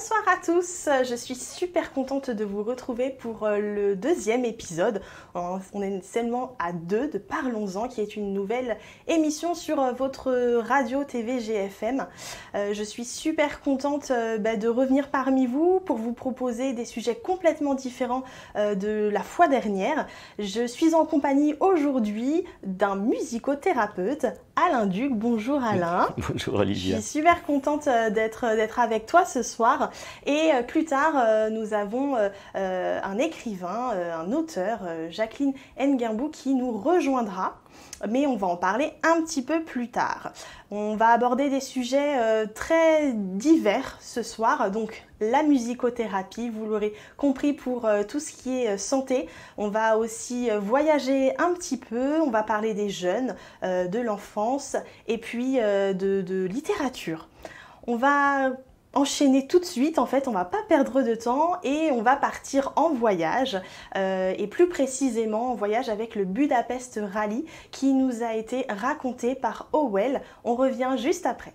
Bonsoir à tous, je suis super contente de vous retrouver pour le deuxième épisode. On est seulement à 2 de Parlons-en, qui est une nouvelle émission sur votre radio TV GFM. Je suis super contente de revenir parmi vous pour vous proposer des sujets complètement différents de la fois dernière. Je suis en compagnie aujourd'hui d'un musicothérapeute, Alain Duc. Bonjour Alain. Bonjour Olivia. Je suis super contente d'être avec toi ce soir. Et plus tard, nous avons un écrivain, un auteur, Jacqueline Nguimbu, qui nous rejoindra. Mais on va en parler un petit peu plus tard. On va aborder des sujets très divers ce soir, donc la musicothérapie, vous l'aurez compris, pour tout ce qui est santé. On va aussi voyager un petit peu, on va parler des jeunes, de l'enfance et puis de littérature. On va enchaîner tout de suite, en fait, on va pas perdre de temps et on va partir en voyage et plus précisément en voyage avec le Budapest Rally qui nous a été raconté par Howell. On revient juste après.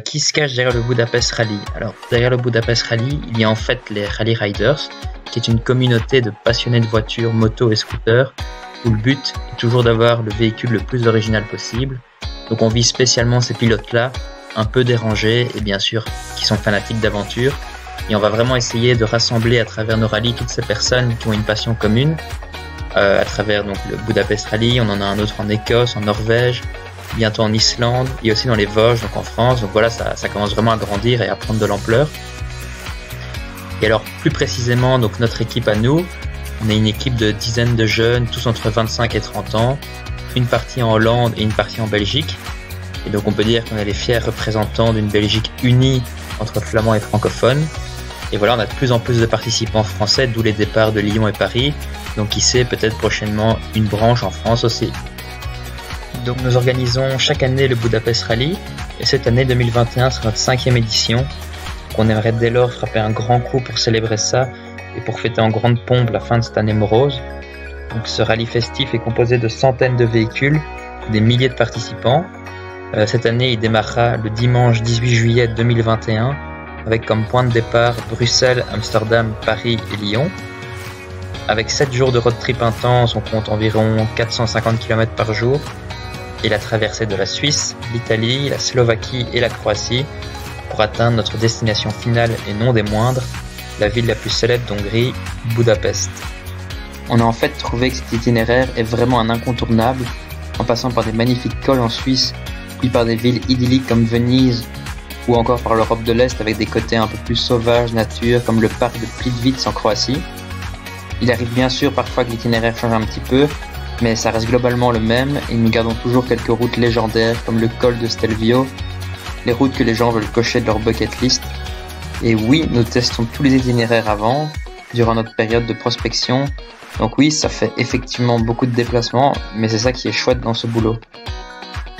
Qui se cache derrière le Budapest Rally? Alors, derrière le Budapest Rally, il y a en fait les Rally Riders, qui est une communauté de passionnés de voitures, motos et scooters, où le but est toujours d'avoir le véhicule le plus original possible. Donc on vise spécialement ces pilotes-là, un peu dérangés et bien sûr qui sont fanatiques d'aventure. Et on va vraiment essayer de rassembler à travers nos rallyes toutes ces personnes qui ont une passion commune. À travers donc le Budapest Rally, on en a un autre en Écosse, en Norvège, bientôt en Islande et aussi dans les Vosges, donc en France. Donc voilà, ça commence vraiment à grandir et à prendre de l'ampleur. Et alors plus précisément, donc notre équipe à nous, on est une équipe de dizaines de jeunes, tous entre 25 et 30 ans, une partie en Hollande et une partie en Belgique. Et donc on peut dire qu'on est les fiers représentants d'une Belgique unie entre flamands et francophones. Et voilà, on a de plus en plus de participants français, d'où les départs de Lyon et Paris. Donc qui sait, peut-être prochainement une branche en France aussi. Donc nous organisons chaque année le Budapest Rally et cette année 2021 sera notre 5e édition. Donc on aimerait dès lors frapper un grand coup pour célébrer ça et pour fêter en grande pompe la fin de cette année morose. Donc ce rallye festif est composé de centaines de véhicules, des milliers de participants. Cette année il démarrera le dimanche 18 juillet 2021 avec comme point de départ Bruxelles, Amsterdam, Paris et Lyon. Avec 7 jours de road trip intense, on compte environ 450 km par jour. Et la traversée de la Suisse, l'Italie, la Slovaquie et la Croatie pour atteindre notre destination finale et non des moindres, la ville la plus célèbre d'Hongrie, Budapest. On a en fait trouvé que cet itinéraire est vraiment un incontournable, en passant par des magnifiques cols en Suisse, puis par des villes idylliques comme Venise, ou encore par l'Europe de l'Est avec des côtés un peu plus sauvages, nature, comme le parc de Plitvice en Croatie. Il arrive bien sûr parfois que l'itinéraire change un petit peu, mais ça reste globalement le même et nous gardons toujours quelques routes légendaires comme le col de Stelvio, les routes que les gens veulent cocher de leur bucket list. Et oui, nous testons tous les itinéraires avant, durant notre période de prospection. Donc oui, ça fait effectivement beaucoup de déplacements, mais c'est ça qui est chouette dans ce boulot.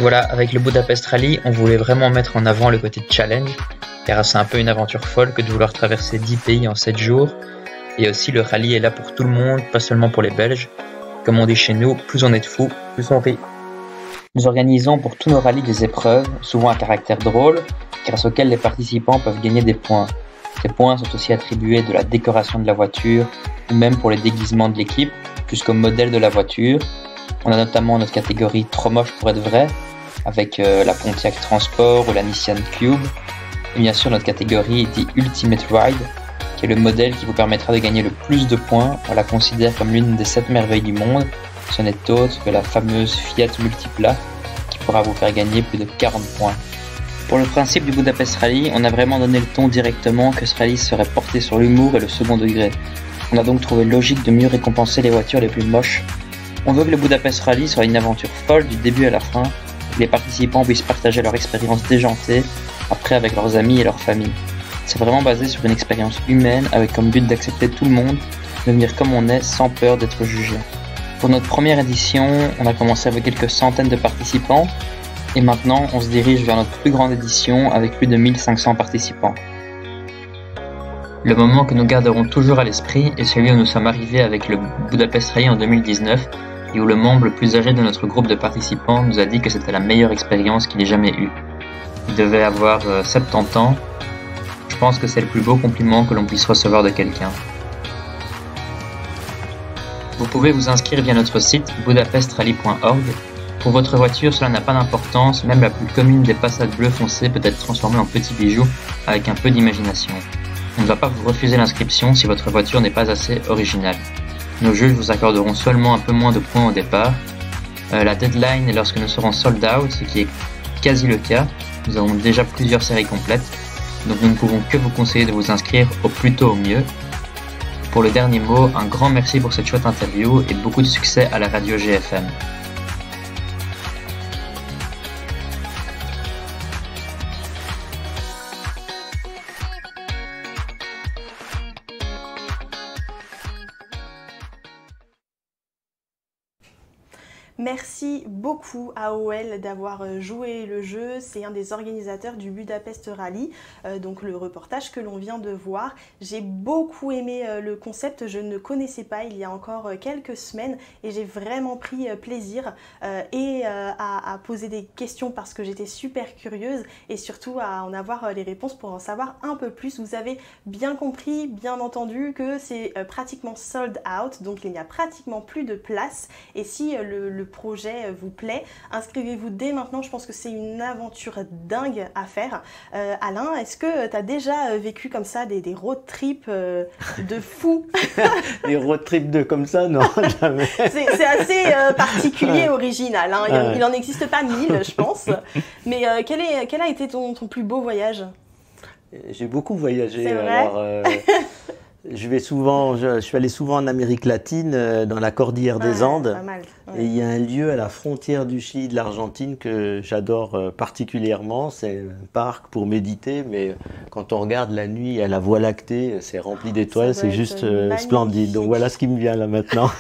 Voilà, avec le Budapest Rally, on voulait vraiment mettre en avant le côté challenge, car c'est un peu une aventure folle que de vouloir traverser 10 pays en 7 jours. Et aussi le rallye est là pour tout le monde, pas seulement pour les Belges. Comme on dit chez nous, plus on est de fous, plus on rit. Nous organisons pour tous nos rallyes des épreuves, souvent à caractère drôle, grâce auxquelles les participants peuvent gagner des points. Ces points sont aussi attribués de la décoration de la voiture, ou même pour les déguisements de l'équipe, jusqu'au modèle de la voiture. On a notamment notre catégorie Trop moche pour être vrai, avec la Pontiac Transport ou la Nissan Cube. Et bien sûr notre catégorie The Ultimate Ride, qui est le modèle qui vous permettra de gagner le plus de points. On la considère comme l'une des 7 merveilles du monde. Ce n'est autre que la fameuse Fiat Multipla, qui pourra vous faire gagner plus de 40 points. Pour le principe du Budapest Rally, on a vraiment donné le ton directement que ce rallye serait porté sur l'humour et le second degré. On a donc trouvé logique de mieux récompenser les voitures les plus moches. On veut que le Budapest Rally soit une aventure folle du début à la fin, que les participants puissent partager leur expérience déjantée, après avec leurs amis et leur famille. C'est vraiment basé sur une expérience humaine avec comme but d'accepter tout le monde, de venir comme on est sans peur d'être jugé. Pour notre première édition, on a commencé avec quelques centaines de participants et maintenant on se dirige vers notre plus grande édition avec plus de 1500 participants. Le moment que nous garderons toujours à l'esprit est celui où nous sommes arrivés avec le Budapest Rally en 2019 et où le membre le plus âgé de notre groupe de participants nous a dit que c'était la meilleure expérience qu'il ait jamais eue. Il devait avoir 70 ans. Je pense que c'est le plus beau compliment que l'on puisse recevoir de quelqu'un. Vous pouvez vous inscrire via notre site budapestrally.org. Pour votre voiture, cela n'a pas d'importance, même la plus commune des Passat bleu foncé peut être transformée en petit bijou avec un peu d'imagination. On ne va pas vous refuser l'inscription si votre voiture n'est pas assez originale. Nos juges vous accorderont seulement un peu moins de points au départ. La deadline est lorsque nous serons sold out, ce qui est quasi le cas. Nous avons déjà plusieurs séries complètes, donc nous ne pouvons que vous conseiller de vous inscrire au plus tôt au mieux. Pour le dernier mot, un grand merci pour cette chouette interview et beaucoup de succès à la radio GFM. Merci beaucoup à OL d'avoir joué le jeu. C'est un des organisateurs du Budapest Rally, donc le reportage que l'on vient de voir. J'ai beaucoup aimé le concept, je ne connaissais pas il y a encore quelques semaines et j'ai vraiment pris plaisir à poser des questions parce que j'étais super curieuse et surtout à en avoir les réponses pour en savoir un peu plus. Vous avez bien compris, bien entendu que c'est pratiquement sold out, donc il n'y a pratiquement plus de place et si le projet vous plaît, inscrivez-vous dès maintenant, je pense que c'est une aventure dingue à faire. Alain, est-ce que tu as déjà vécu comme ça des road trips de fou? Des road trips comme ça, non, jamais. C'est assez particulier, original, hein. Il n'en existe pas 1000, je pense. Mais quel a été ton plus beau voyage? J'ai beaucoup voyagé. C'est vrai. Alors, je suis allé souvent en Amérique latine, dans la cordillère des Andes. Pas mal. Ouais. Et il y a un lieu à la frontière du Chili et de l'Argentine que j'adore particulièrement. C'est un parc pour méditer, mais quand on regarde la nuit à la Voie lactée, c'est rempli d'étoiles, c'est juste splendide. Donc voilà ce qui me vient là maintenant.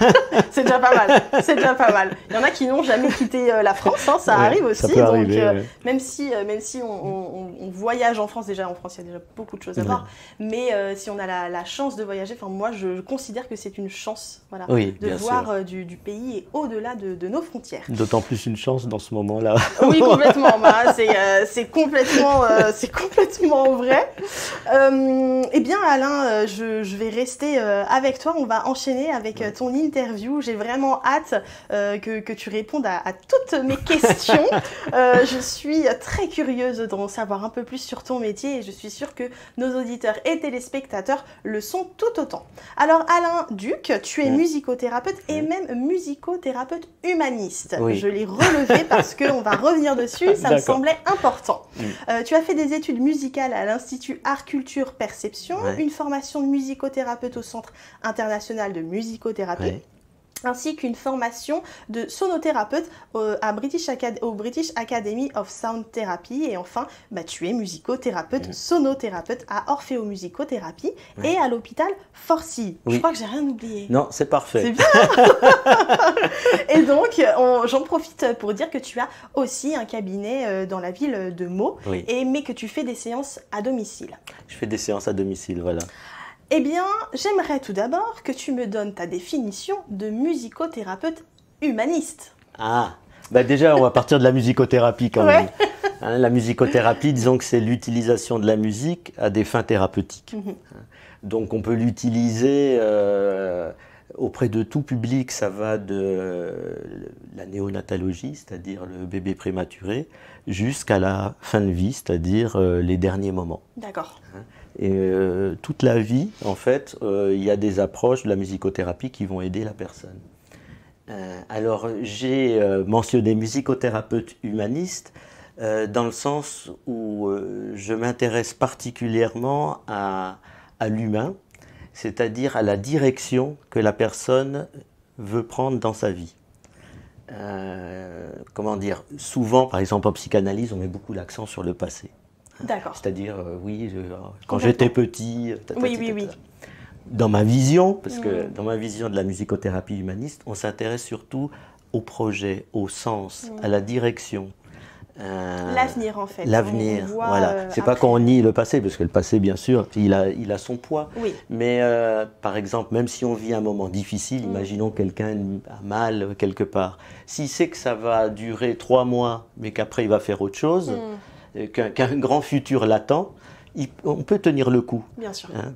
C'est déjà pas mal. C'est déjà pas mal. Il y en a qui n'ont jamais quitté la France, hein, ça arrive aussi. Ça peut arriver, donc, même si on voyage en France, déjà en France il y a déjà beaucoup de choses à voir, mais si on a la chance de voyager, enfin moi je considère que c'est une chance, voilà, de voir du pays et au-delà de nos frontières. D'autant plus une chance dans ce moment-là. Oui, complètement. Bah, c'est complètement vrai. Eh bien, Alain, je vais rester avec toi. On va enchaîner avec ton interview. J'ai vraiment hâte que tu répondes à toutes mes questions. Je suis très curieuse d'en savoir un peu plus sur ton métier et je suis sûre que nos auditeurs et téléspectateurs le sont tout autant. Alors, Alain Duc, tu es musicothérapeute et même musicothérapeute humaniste. Oui. Je l'ai relevé parce qu'on va revenir dessus, ça me semblait important. Tu as fait des études musicales à l'Institut Art Culture Perception, une formation de musicothérapeute au Centre international de musicothérapie, ainsi qu'une formation de sonothérapeute au British Academy of Sound Therapy. Et enfin, tu es musicothérapeute, sonothérapeute à Orfeo Musicothérapie et à l'hôpital Forcy. Je crois que j'ai rien oublié. Non, c'est parfait. C'est bien. Et donc, j'en profite pour dire que tu as aussi un cabinet dans la ville de Meaux, mais que tu fais des séances à domicile. Je fais des séances à domicile, voilà. Eh bien, j'aimerais tout d'abord que tu me donnes ta définition de musicothérapeute humaniste. Ah, déjà, on va partir de la musicothérapie quand même. Hein, la musicothérapie, disons que c'est l'utilisation de la musique à des fins thérapeutiques. Donc, on peut l'utiliser auprès de tout public. Ça va de la néonatologie, c'est-à-dire le bébé prématuré, jusqu'à la fin de vie, c'est-à-dire les derniers moments. D'accord. Et toute la vie, en fait, il y a des approches de la musicothérapie qui vont aider la personne. Alors, j'ai mentionné musicothérapeute humaniste. dans le sens où je m'intéresse particulièrement à l'humain, c'est-à-dire à la direction que la personne veut prendre dans sa vie. Comment dire, souvent, par exemple en psychanalyse, on met beaucoup l'accent sur le passé. D'accord. C'est-à-dire, quand j'étais petit, oui. Dans ma vision, parce que dans ma vision de la musicothérapie humaniste, on s'intéresse surtout au projet, au sens, à la direction. L'avenir en fait. L'avenir, voilà. C'est pas qu'on nie le passé, parce que le passé, bien sûr, il a son poids. Oui. Mais par exemple, même si on vit un moment difficile, imaginons quelqu'un a mal quelque part. S'il sait que ça va durer 3 mois, mais qu'après il va faire autre chose, qu'un grand futur l'attend, on peut tenir le coup. Bien sûr. Hein.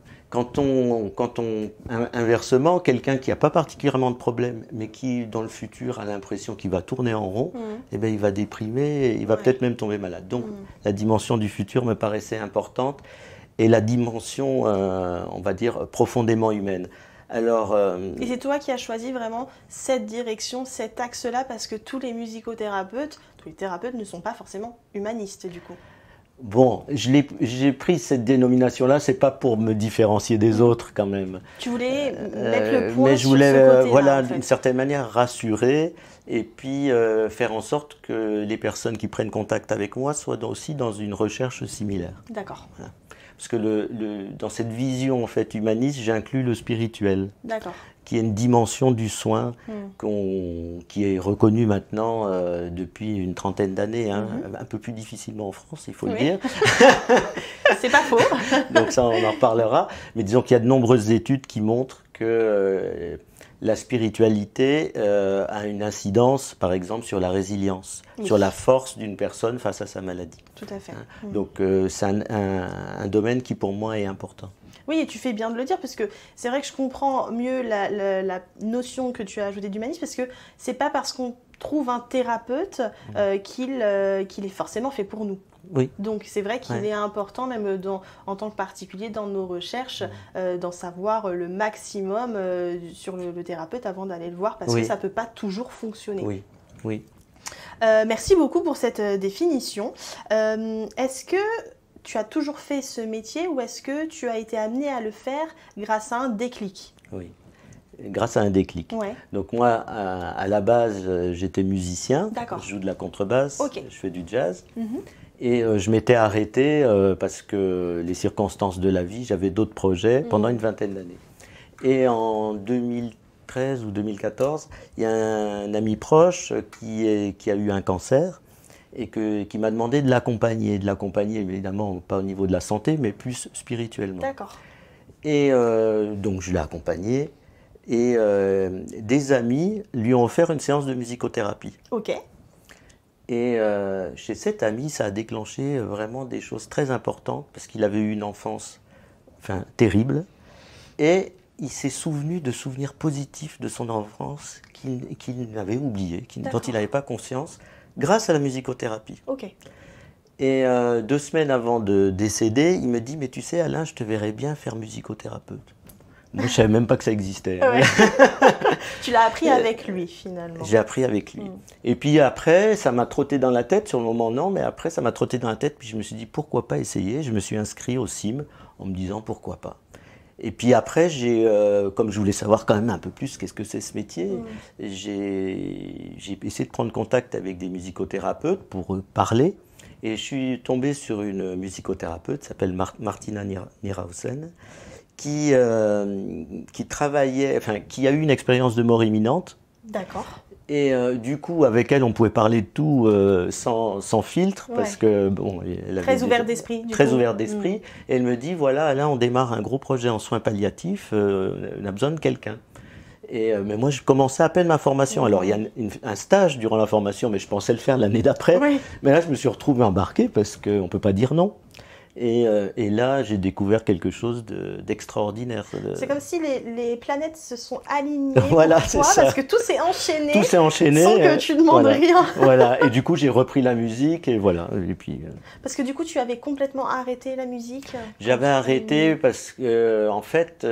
Inversement, quelqu'un qui n'a pas particulièrement de problème, mais qui, dans le futur, a l'impression qu'il va tourner en rond, eh bien, il va déprimer, il va peut-être même tomber malade. Donc, la dimension du futur me paraissait importante, et la dimension, on va dire, profondément humaine. Alors, et c'est toi qui as choisi vraiment cette direction, cet axe-là, parce que tous les musicothérapeutes, tous les thérapeutes ne sont pas forcément humanistes, du coup. Bon, j'ai pris cette dénomination-là, c'est pas pour me différencier des autres quand même. Tu voulais mettre le point mais je voulais, sur ce côté-là, voilà, en fait. d'une certaine manière, rassurer et puis faire en sorte que les personnes qui prennent contact avec moi soient aussi dans une recherche similaire. D'accord. Voilà. Parce que dans cette vision en fait humaniste, j'inclus le spirituel. D'accord. Qui est une dimension du soin qui est reconnue maintenant depuis une trentaine d'années, hein, un peu plus difficilement en France, il faut le dire. C'est pas faux. Donc ça, on en reparlera. Mais disons qu'il y a de nombreuses études qui montrent que la spiritualité a une incidence, par exemple, sur la résilience, sur la force d'une personne face à sa maladie. Tout à fait. Hein. Donc c'est un domaine qui, pour moi, est important. Oui, et tu fais bien de le dire, parce que c'est vrai que je comprends mieux la notion que tu as ajoutée d'humanisme, parce que c'est pas parce qu'on trouve un thérapeute qu'il est forcément fait pour nous. Oui. Donc c'est vrai qu'il est important, même en tant que particulier, dans nos recherches, d'en savoir le maximum sur le thérapeute avant d'aller le voir, parce que ça ne peut pas toujours fonctionner. Oui, oui. Merci beaucoup pour cette définition. Est-ce que tu as toujours fait ce métier, ou est-ce que tu as été amené à le faire grâce à un déclic? Oui, grâce à un déclic. Ouais. Donc moi, à la base, j'étais musicien. D'accord. Je joue de la contrebasse, je fais du jazz. Et je m'étais arrêté parce que les circonstances de la vie, j'avais d'autres projets pendant une vingtaine d'années. Et en 2013 ou 2014, il y a un ami proche qui a eu un cancer et qui m'a demandé de l'accompagner. De l'accompagner, évidemment, pas au niveau de la santé, mais plus spirituellement. D'accord. Et donc, je l'ai accompagné. Et des amis lui ont offert une séance de musicothérapie. Ok. Et chez cet ami, ça a déclenché vraiment des choses très importantes, parce qu'il avait eu une enfance terrible. Et il s'est souvenu de souvenirs positifs de son enfance qu'il avait oubliés, dont il n'avait pas conscience, grâce à la musicothérapie. Ok. Et 2 semaines avant de décéder, il me dit « Mais tu sais, Alain, je te verrais bien faire musicothérapeute. » Moi, je ne savais même pas que ça existait. Ouais. Tu l'as appris avec lui, finalement. J'ai appris avec lui. Et puis après, ça m'a trotté dans la tête. Sur le moment, non, mais après, ça m'a trotté dans la tête. Puis je me suis dit, pourquoi pas essayer? Je me suis inscrit au CIM en me disant, pourquoi pas. Et puis après, comme je voulais savoir quand même un peu plus qu'est-ce que c'est ce métier, j'ai essayé de prendre contact avec des musicothérapeutes pour parler. Et je suis tombé sur une musicothérapeute qui s'appelle Martina Nierhausen, qui travaillait, qui a eu une expérience de mort imminente. D'accord. Et du coup, avec elle, on pouvait parler de tout sans filtre, parce que bon, elle avait très ouverte d'esprit. Très ouverte d'esprit. Et elle me dit, voilà, là, on démarre un gros projet en soins palliatifs, on a besoin de quelqu'un. Mais moi, je commençais à peine ma formation. Alors, il y a un stage durant la formation, mais je pensais le faire l'année d'après. Oui. Mais là, je me suis retrouvé embarqué parce qu'on ne peut pas dire non. Et là, j'ai découvert quelque chose d'extraordinaire. C'est comme si les planètes se sont alignées voilà, pour toi, parce que tout s'est enchaîné. Tout s'est enchaîné. Sans que tu demandes rien. Voilà. Et du coup, j'ai repris la musique et voilà. Et puis, parce que du coup, tu avais complètement arrêté la musique. J'avais arrêté parce que, en fait,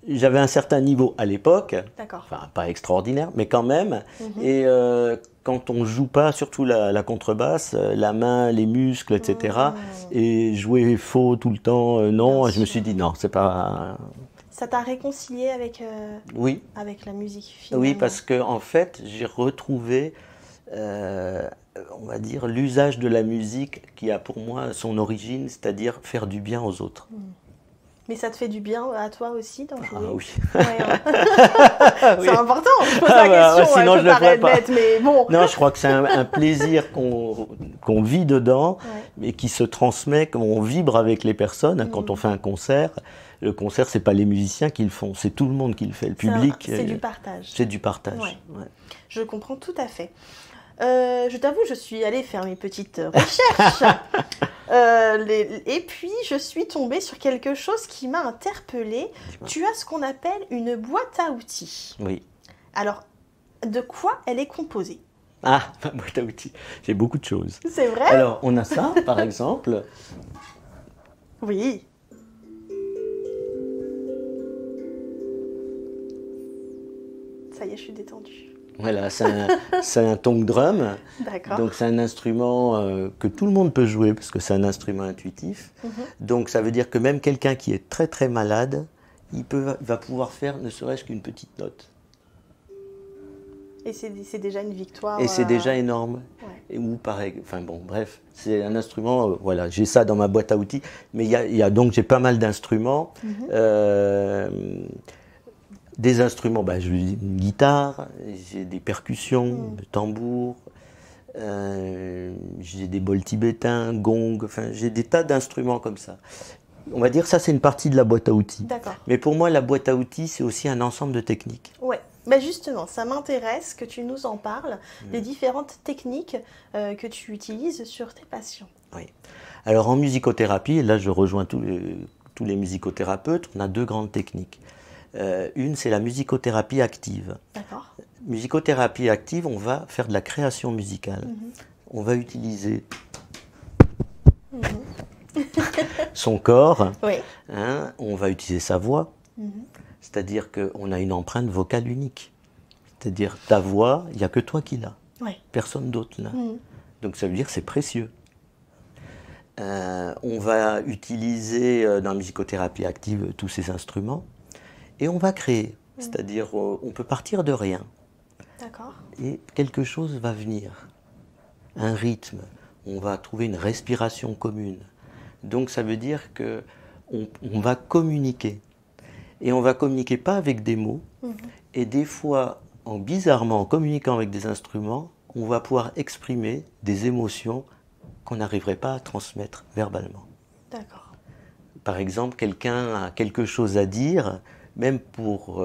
j'avais un certain niveau à l'époque, D'accord. enfin pas extraordinaire, mais quand même. Et quand on joue pas, surtout la contrebasse, la main, les muscles, etc. Et jouer faux tout le temps, non, Bien je me sûr. suis dit non, c'est pas. Ça t'a réconcilié avec, Oui, avec la musique finalement. oui, parce que en fait, j'ai retrouvé, on va dire, l'usage de la musique qui a pour moi son origine, c'est-à-dire faire du bien aux autres. Mais ça te fait du bien à toi aussi d'en jouer? Ah oui. Ouais, hein. Oui. C'est important, je pose Ah la bah, question, sinon elle je peut le ferais paraître pas. bête, mais bon. Non, je crois que c'est un plaisir qu'on vit dedans, Ouais. mais qui se transmet, qu'on vibre avec les personnes. Quand on fait un concert, le concert, c'est pas les musiciens qui le font, c'est tout le monde qui le fait. Le public, C'est du partage. c'est du partage. Ouais. Ouais. Je comprends tout à fait. Je t'avoue, je suis allée faire mes petites recherches. Et puis, je suis tombée sur quelque chose qui m'a interpellée. Dis-moi. Tu as ce qu'on appelle une boîte à outils. Oui. Alors, de quoi elle est composée? Ah, ma boîte à outils. J'ai beaucoup de choses. C'est vrai? Alors, on a ça, par exemple. Oui. Ça y est, je suis détendue. Voilà, c'est un tongue drum. D'accord. Donc c'est un instrument que tout le monde peut jouer parce que c'est un instrument intuitif. Donc ça veut dire que même quelqu'un qui est très très malade, va pouvoir faire ne serait-ce qu'une petite note. Et c'est déjà une victoire. Et c'est déjà énorme. Ouais. Et ou pareil, enfin bon, bref, c'est un instrument, voilà, j'ai ça dans ma boîte à outils. Mais il y a donc, j'ai pas mal d'instruments. Des instruments, je dis une guitare, j'ai des percussions, des tambours, j'ai des bols tibétains, gongs, enfin j'ai des tas d'instruments comme ça. On va dire ça c'est une partie de la boîte à outils. D'accord. Mais pour moi la boîte à outils c'est aussi un ensemble de techniques. Ouais. Justement, ça m'intéresse que tu nous en parles, des différentes techniques que tu utilises sur tes patients. Oui. Alors en musicothérapie, et là je rejoins tous les musicothérapeutes, on a deux grandes techniques. Une, c'est la musicothérapie active. D'accord. Musicothérapie active, on va faire de la création musicale. On va utiliser son corps, Oui. hein, on va utiliser sa voix, c'est-à-dire qu'on a une empreinte vocale unique. C'est-à-dire ta voix, il n'y a que toi qui l'as, personne d'autre là. Donc ça veut dire que c'est précieux. On va utiliser dans la musicothérapie active tous ces instruments. Et on va créer, c'est-à-dire on peut partir de rien. D'accord. Et quelque chose va venir, un rythme, on va trouver une respiration commune. Donc ça veut dire que on va communiquer. Et on va communiquer pas avec des mots. Et des fois, bizarrement, en communiquant avec des instruments, on va pouvoir exprimer des émotions qu'on n'arriverait pas à transmettre verbalement. D'accord. Par exemple, quelqu'un a quelque chose à dire, même pour,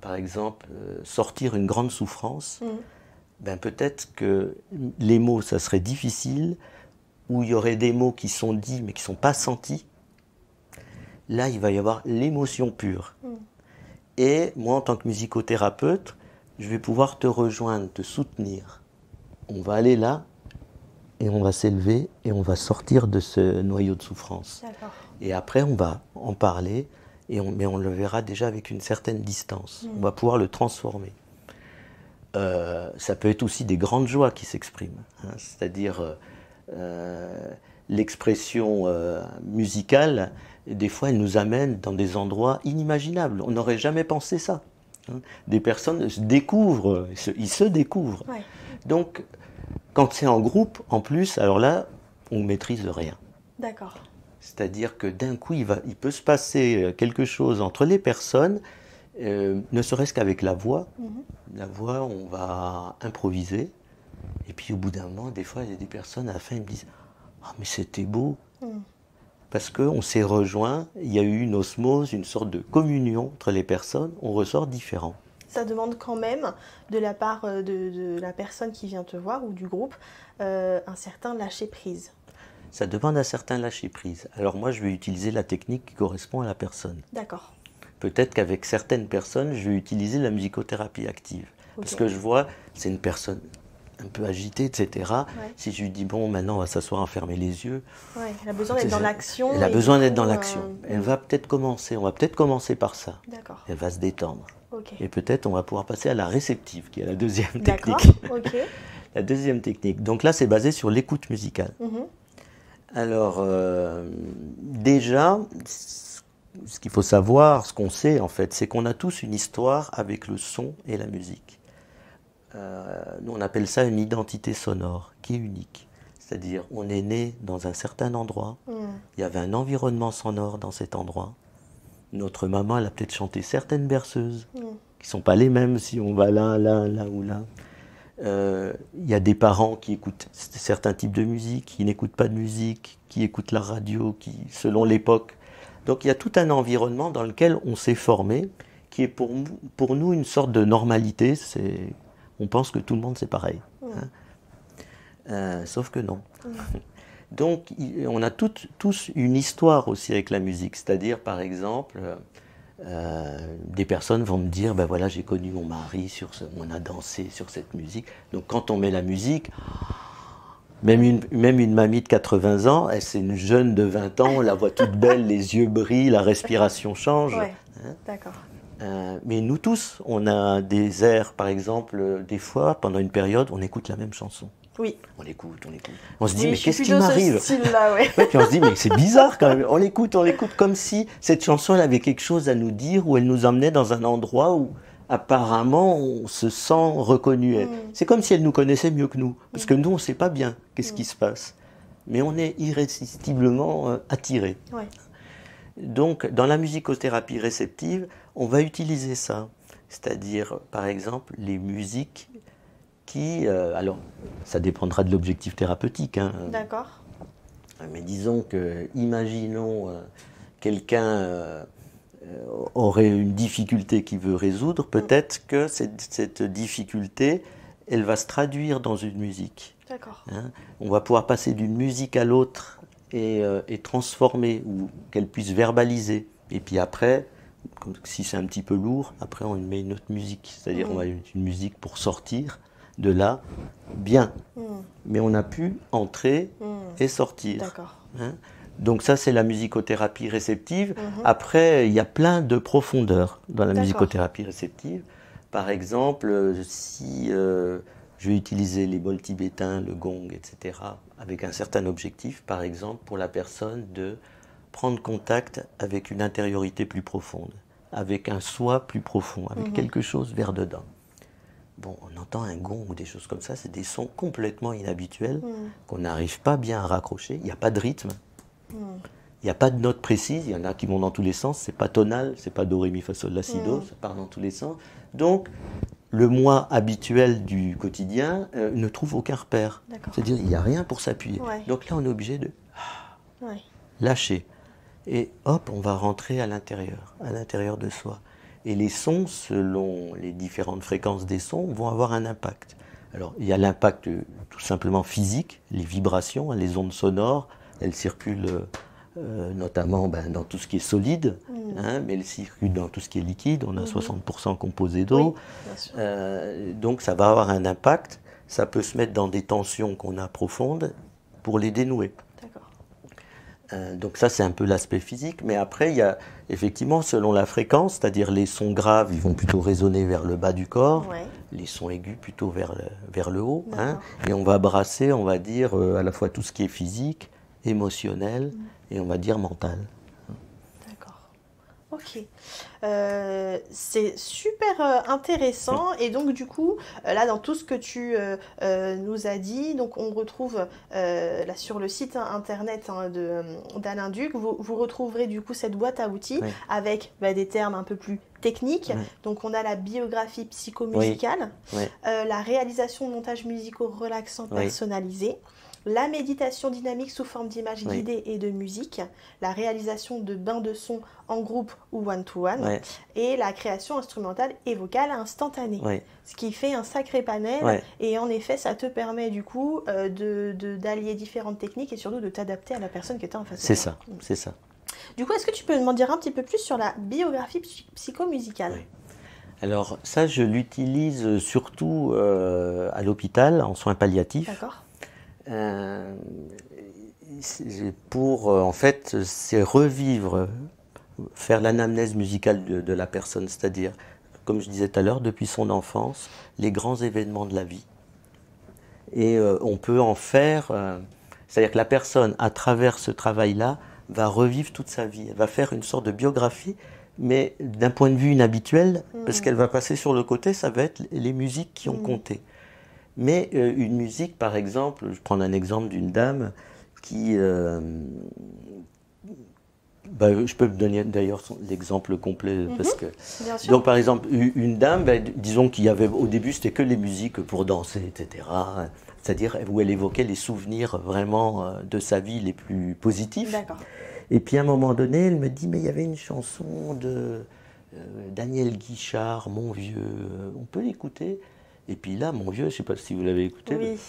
par exemple, sortir une grande souffrance, peut-être que les mots, ça serait difficile, ou il y aurait des mots qui sont dits mais qui ne sont pas sentis. Là, il va y avoir l'émotion pure. Et moi, en tant que musicothérapeute, je vais pouvoir te rejoindre, te soutenir. On va aller là, et on va s'élever, et on va sortir de ce noyau de souffrance. D'accord. Et après, on va en parler, mais on le verra déjà avec une certaine distance. On va pouvoir le transformer. Ça peut être aussi des grandes joies qui s'expriment. Hein, c'est-à-dire l'expression musicale, des fois, elle nous amène dans des endroits inimaginables. On n'aurait jamais pensé ça. Hein. Des personnes se découvrent, ils se découvrent. Ouais. Donc, quand c'est en groupe, en plus, alors là, on ne maîtrise rien. D'accord. C'est-à-dire que d'un coup, il peut se passer quelque chose entre les personnes, ne serait-ce qu'avec la voix. La voix, on va improviser. Et puis au bout d'un moment, des fois, il y a des personnes à la fin, ils me disent « Ah, mais c'était beau !» Parce qu'on s'est rejoints, il y a eu une osmose, une sorte de communion entre les personnes, on ressort différent. Ça demande quand même, de la part de la personne qui vient te voir ou du groupe, un certain lâcher-prise. Ça demande un certain lâcher-prise. Alors moi, je vais utiliser la technique qui correspond à la personne. D'accord. Peut-être qu'avec certaines personnes, je vais utiliser la musicothérapie active. Parce que je vois, c'est une personne un peu agité, etc. Si je lui dis, bon, maintenant, on va s'asseoir, fermer les yeux. Ouais, elle a besoin d'être dans l'action. Elle a besoin d'être dans l'action. Elle va peut-être commencer, on va peut-être commencer par ça. D'accord. Elle va se détendre. Okay. Et peut-être on va pouvoir passer à la réceptive, qui est la deuxième D'accord. technique. Ok. La deuxième technique. Donc là, c'est basé sur l'écoute musicale. Alors, déjà, ce qu'il faut savoir, ce qu'on sait en fait, c'est qu'on a tous une histoire avec le son et la musique. Nous, on appelle ça une identité sonore, qui est unique. C'est-à-dire, on est né dans un certain endroit, il y avait un environnement sonore dans cet endroit. Notre maman, elle a peut-être chanté certaines berceuses, qui ne sont pas les mêmes si on va là ou là. Il y a des parents qui écoutent certains types de musique, qui n'écoutent pas de musique, qui écoutent la radio, selon l'époque. Donc il y a tout un environnement dans lequel on s'est formé, qui est pour nous une sorte de normalité. On pense que tout le monde c'est pareil. Sauf que non. Donc on a tous une histoire aussi avec la musique. C'est-à-dire par exemple, des personnes vont me dire, ben voilà, j'ai connu mon mari, on a dansé sur cette musique. Donc quand on met la musique, même une mamie de 80 ans, c'est une jeune de 20 ans, on la voit toute belle, les yeux brillent, la respiration change. Ouais, d'accord. Mais nous tous, on a des airs, par exemple, des fois, pendant une période, on écoute la même chanson. Oui. On l'écoute. On se dit, mais qu'est-ce qui m'arrive ? Ouais. Puis on se dit, mais c'est bizarre quand même. On l'écoute comme si cette chanson, elle avait quelque chose à nous dire, ou elle nous emmenait dans un endroit où apparemment on se sent reconnu. C'est comme si elle nous connaissait mieux que nous. Parce que nous, on ne sait pas bien qu'est-ce qui se passe. Mais on est irrésistiblement attirés. Ouais. Donc, dans la musicothérapie réceptive, on va utiliser ça. C'est-à-dire, par exemple, les musiques qui... alors, ça dépendra de l'objectif thérapeutique. D'accord. Mais disons que, imaginons, quelqu'un aurait une difficulté qu'il veut résoudre. Peut-être que cette difficulté, elle va se traduire dans une musique. D'accord. On va pouvoir passer d'une musique à l'autre et transformer, ou qu'elle puisse verbaliser. Et puis après, si c'est un petit peu lourd, après on met une autre musique. C'est-à-dire on va mettre une musique pour sortir de là, bien. Mais on a pu entrer et sortir. D'accord. Donc ça, c'est la musicothérapie réceptive. Après, il y a plein de profondeurs dans la musicothérapie réceptive. Par exemple, si je vais utiliser les bols tibétains, le gong, etc., avec un certain objectif, par exemple, pour la personne de prendre contact avec une intériorité plus profonde, avec un soi plus profond, avec quelque chose vers dedans. Bon, on entend un gong ou des choses comme ça, c'est des sons complètement inhabituels qu'on n'arrive pas bien à raccrocher. Il n'y a pas de rythme, il n'y a pas de notes précises, il y en a qui vont dans tous les sens, c'est pas tonal, c'est pas do, ré, mi, fa, sol, la, si, do, ça part dans tous les sens. Donc, le moi habituel du quotidien ne trouve aucun repère. C'est-à-dire, il n'y a rien pour s'appuyer. Ouais. Donc là, on est obligé de lâcher. Et hop, on va rentrer à l'intérieur de soi. Et les sons, selon les différentes fréquences des sons, vont avoir un impact. Alors, il y a l'impact tout simplement physique, les vibrations, les ondes sonores, elles circulent notamment dans tout ce qui est solide, mais elles circulent dans tout ce qui est liquide, on a 60% composé d'eau, donc ça va avoir un impact, ça peut se mettre dans des tensions qu'on a profondes pour les dénouer. Donc ça, c'est un peu l'aspect physique, mais après, il y a effectivement, selon la fréquence, c'est-à-dire les sons graves, ils vont plutôt résonner vers le bas du corps, les sons aigus plutôt vers le haut, et on va brasser, on va dire, à la fois tout ce qui est physique, émotionnel, et on va dire mental. D'accord. Ok. C'est super intéressant, et donc du coup là dans tout ce que tu nous as dit, donc on retrouve là sur le site internet d'Alain Duc, vous retrouverez du coup cette boîte à outils avec des termes un peu plus techniques. Donc on a la biographie psychomusicale, la réalisation de montages musicaux relaxants personnalisés, la méditation dynamique sous forme d'images guidées et de musique, la réalisation de bains de son en groupe ou one-to-one, et la création instrumentale et vocale instantanée. Ce qui fait un sacré panel, et en effet, ça te permet du coup d'allier différentes techniques et surtout de t'adapter à la personne que tu as en face de toi. C'est ça, c'est ça. Du coup, est-ce que tu peux m'en dire un petit peu plus sur la biographie psychomusicale ? Alors ça, je l'utilise surtout à l'hôpital, en soins palliatifs. D'accord. En fait, c'est revivre, faire l'anamnèse musicale de la personne, c'est-à-dire, comme je disais tout à l'heure, depuis son enfance, les grands événements de la vie. Et on peut en faire, c'est-à-dire que la personne, à travers ce travail-là, va revivre toute sa vie. Elle va faire une sorte de biographie, mais d'un point de vue inhabituel, parce qu'elle va passer sur le côté, ça va être les musiques qui ont compté. Mais une musique, par exemple, je prends un exemple d'une dame qui... je peux me donner d'ailleurs l'exemple complet, parce que... Bien sûr. Donc par exemple, une dame, disons qu'il y avait, au début, c'était que les musiques pour danser, etc. C'est-à-dire où elle évoquait les souvenirs vraiment de sa vie les plus positifs. D'accord. Et puis à un moment donné, elle me dit, mais il y avait une chanson de Daniel Guichard, Mon vieux, on peut l'écouter? Et puis là, Mon vieux, je ne sais pas si vous l'avez écouté, Oui.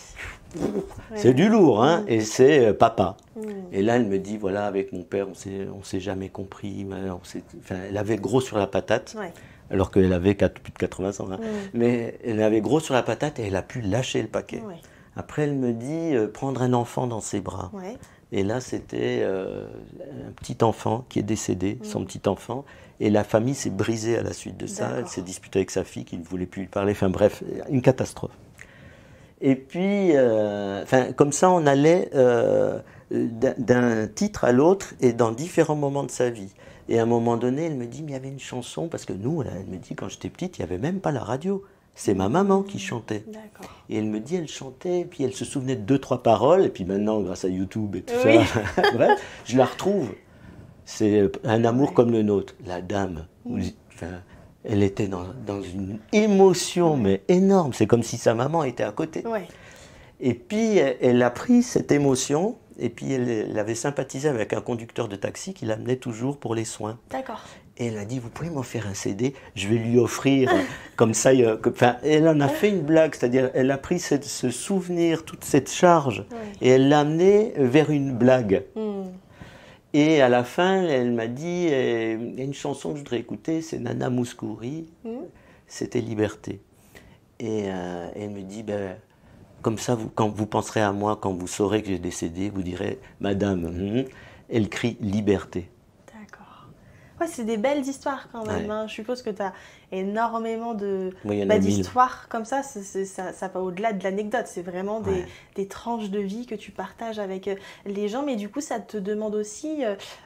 c'est du lourd, hein, et c'est papa. Et là, elle me dit, voilà, avec mon père, on s'est jamais compris, elle avait gros sur la patate. Ouais. Alors qu'elle avait plus de 80 ans. Hein. Mais elle avait gros sur la patate et elle a pu lâcher le paquet. Ouais. Après, elle me dit prendre un enfant dans ses bras. Ouais. Et là, c'était un petit enfant qui est décédé, son petit enfant. Et la famille s'est brisée à la suite de ça. Elle s'est disputée avec sa fille qui ne voulait plus lui parler. Enfin bref, une catastrophe. Et puis, comme ça, on allait d'un titre à l'autre et dans différents moments de sa vie. Et à un moment donné, elle me dit, mais il y avait une chanson, parce que nous, elle me dit, quand j'étais petite, il n'y avait même pas la radio. C'est ma maman qui chantait. Et elle me dit, elle chantait, et puis elle se souvenait de 2-3 paroles, et puis maintenant, grâce à YouTube et tout ça, bref, je la retrouve. C'est un amour comme le nôtre. La dame, elle était dans une émotion, mais énorme. C'est comme si sa maman était à côté. Ouais. Et puis, elle a pris cette émotion, et puis elle avait sympathisé avec un conducteur de taxi qui l'amenait toujours pour les soins. D'accord. Et elle a dit, vous pouvez m'en faire un CD, je vais lui offrir, comme ça, elle en a fait une blague, c'est-à-dire elle a pris ce souvenir, toute cette charge, et elle l'a amené vers une blague. Et à la fin, elle m'a dit, il y a une chanson que je voudrais écouter, c'est Nana Mouskouri, c'était Liberté. Et elle me dit, comme ça, quand vous penserez à moi, quand vous saurez que j'ai décédé, vous direz, Madame, elle crie Liberté. D'accord. Ouais, c'est des belles histoires quand même. Hein. Je suppose que tu as énormément d'histoires comme ça. Ça va au-delà de l'anecdote. C'est vraiment des tranches de vie que tu partages avec les gens. Mais du coup, ça te demande aussi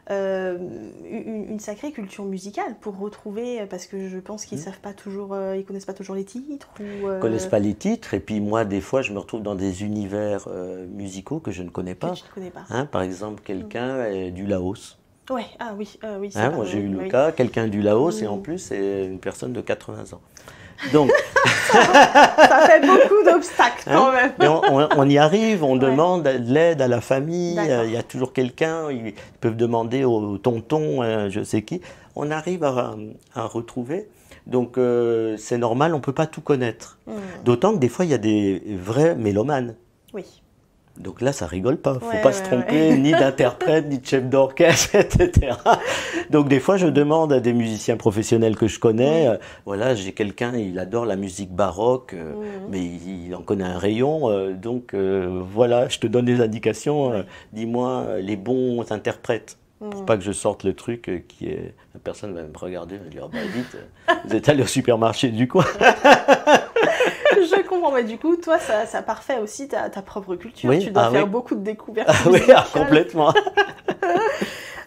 une sacrée culture musicale pour retrouver, parce que je pense qu'ils savent pas toujours, ils connaissent pas toujours les titres. Ils connaissent pas les titres. Et puis moi, des fois, je me retrouve dans des univers musicaux que je ne connais pas. Que tu ne connais pas. Hein, par exemple, quelqu'un du Laos. Ouais, oui, Hein, moi j'ai eu le cas, quelqu'un du Laos et en plus c'est une personne de 80 ans. Donc ça fait beaucoup d'obstacles quand même. Mais on y arrive, on demande de l'aide à la famille, il y a toujours quelqu'un, ils peuvent demander au tonton, je sais qui. On arrive à retrouver. Donc c'est normal, on ne peut pas tout connaître. D'autant que des fois il y a des vrais mélomanes. Oui. Donc là, ça rigole pas. Faut pas se tromper, ni d'interprète, ni de chef d'orchestre, etc. Donc des fois, je demande à des musiciens professionnels que je connais, voilà, j'ai quelqu'un, il adore la musique baroque, mais il en connaît un rayon, donc voilà, je te donne des indications, dis-moi les bons interprètes. Pour pas que je sorte le truc qui est... La personne va me regarder et me dire, bah vite, vous êtes allé au supermarché du coin. Je comprends, mais du coup, toi, ça parfait aussi ta propre culture. Oui, tu dois faire beaucoup de découvertes. Oui, complètement.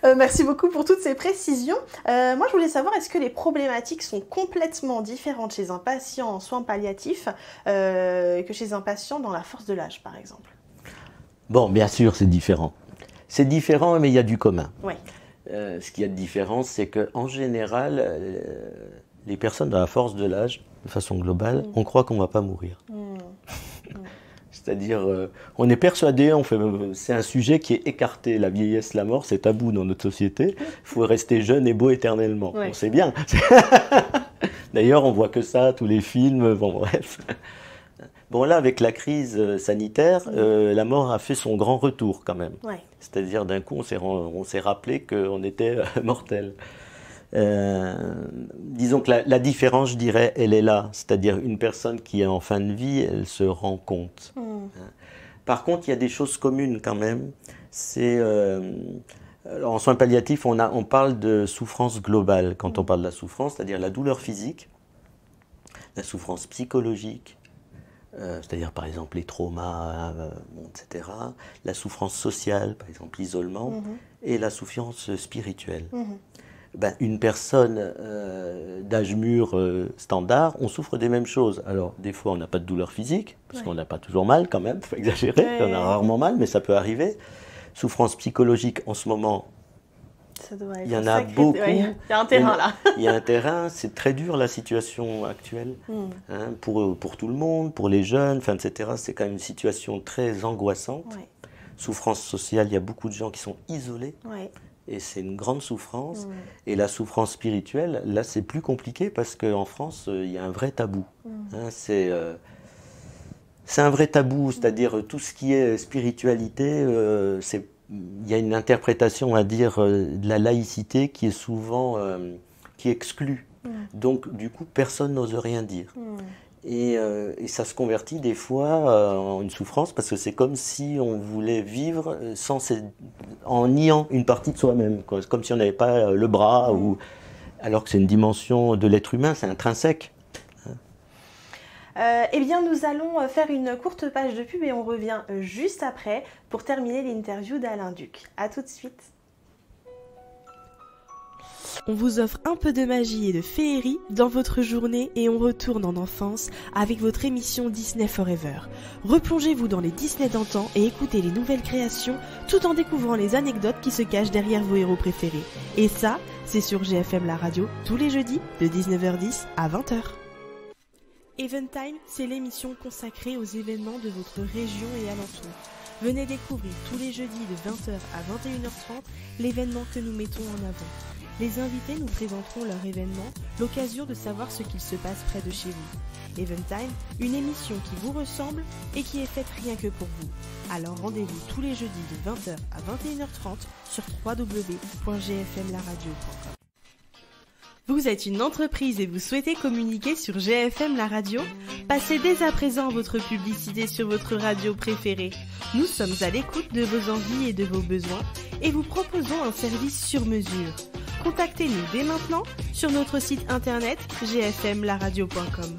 Merci beaucoup pour toutes ces précisions. Moi, je voulais savoir, est-ce que les problématiques sont complètement différentes chez un patient en soins palliatifs que chez un patient dans la force de l'âge, par exemple? Bon, bien sûr, c'est différent. C'est différent, mais il y a du commun. Ouais. Ce qu'il y a de différent, c'est qu'en général, les personnes dans la force de l'âge, de façon globale, on croit qu'on ne va pas mourir. C'est-à-dire, on est persuadé, c'est un sujet qui est écarté. La vieillesse, la mort, c'est tabou dans notre société. Il faut rester jeune et beau éternellement. On sait bien. D'ailleurs, on voit que ça, tous les films, bon bref. Bon là, avec la crise sanitaire, la mort a fait son grand retour quand même. C'est-à-dire d'un coup, on s'est rappelé qu'on était mortel. Disons que la différence, je dirais, elle est là. C'est-à-dire une personne qui est en fin de vie, elle se rend compte. Par contre, il y a des choses communes quand même. Alors, en soins palliatifs, on parle de souffrance globale. Quand on parle de la souffrance, c'est-à-dire la douleur physique, la souffrance psychologique, c'est-à-dire par exemple les traumas, etc. La souffrance sociale, par exemple l'isolement, et la souffrance spirituelle. Une personne d'âge mûr standard, on souffre des mêmes choses. Alors des fois on n'a pas de douleur physique, parce qu'on n'a pas toujours mal quand même, il faut exagérer, on a rarement mal, mais ça peut arriver. Souffrance psychologique en ce moment, il y en a beaucoup. Il y a un terrain là. Il y a un terrain, c'est très dur la situation actuelle, pour tout le monde, pour les jeunes, etc. C'est quand même une situation très angoissante. Souffrance sociale, il y a beaucoup de gens qui sont isolés. Et c'est une grande souffrance. Et la souffrance spirituelle, là, c'est plus compliqué parce qu'en France, il y a un vrai tabou. C'est un vrai tabou, c'est-à-dire tout ce qui est spiritualité, il y a une interprétation à dire de la laïcité qui est souvent qui exclut. Donc, du coup, personne n'ose rien dire. Et ça se convertit des fois en une souffrance parce que c'est comme si on voulait vivre en niant une partie de soi-même, quoi. C'est comme si on n'avait pas le bras, alors que c'est une dimension de l'être humain, c'est intrinsèque. Eh bien, nous allons faire une courte page de pub et on revient juste après pour terminer l'interview d'Alain Duc. A tout de suite. On vous offre un peu de magie et de féerie dans votre journée et on retourne en enfance avec votre émission Disney Forever. Replongez-vous dans les Disney d'antan et écoutez les nouvelles créations tout en découvrant les anecdotes qui se cachent derrière vos héros préférés. Et ça, c'est sur GFM la radio tous les jeudis de 19h10 à 20h. Eventime, c'est l'émission consacrée aux événements de votre région et alentour. Venez découvrir tous les jeudis de 20h à 21h30 l'événement que nous mettons en avant. Les invités nous présenteront leur événement, l'occasion de savoir ce qu'il se passe près de chez vous. Eventime, une émission qui vous ressemble et qui est faite rien que pour vous. Alors rendez-vous tous les jeudis de 20h à 21h30 sur www.gfmlaradio.com. Vous êtes une entreprise et vous souhaitez communiquer sur GFM la radio? Passez dès à présent votre publicité sur votre radio préférée. Nous sommes à l'écoute de vos envies et de vos besoins et vous proposons un service sur mesure. Contactez-nous dès maintenant sur notre site internet gfmlaradio.com.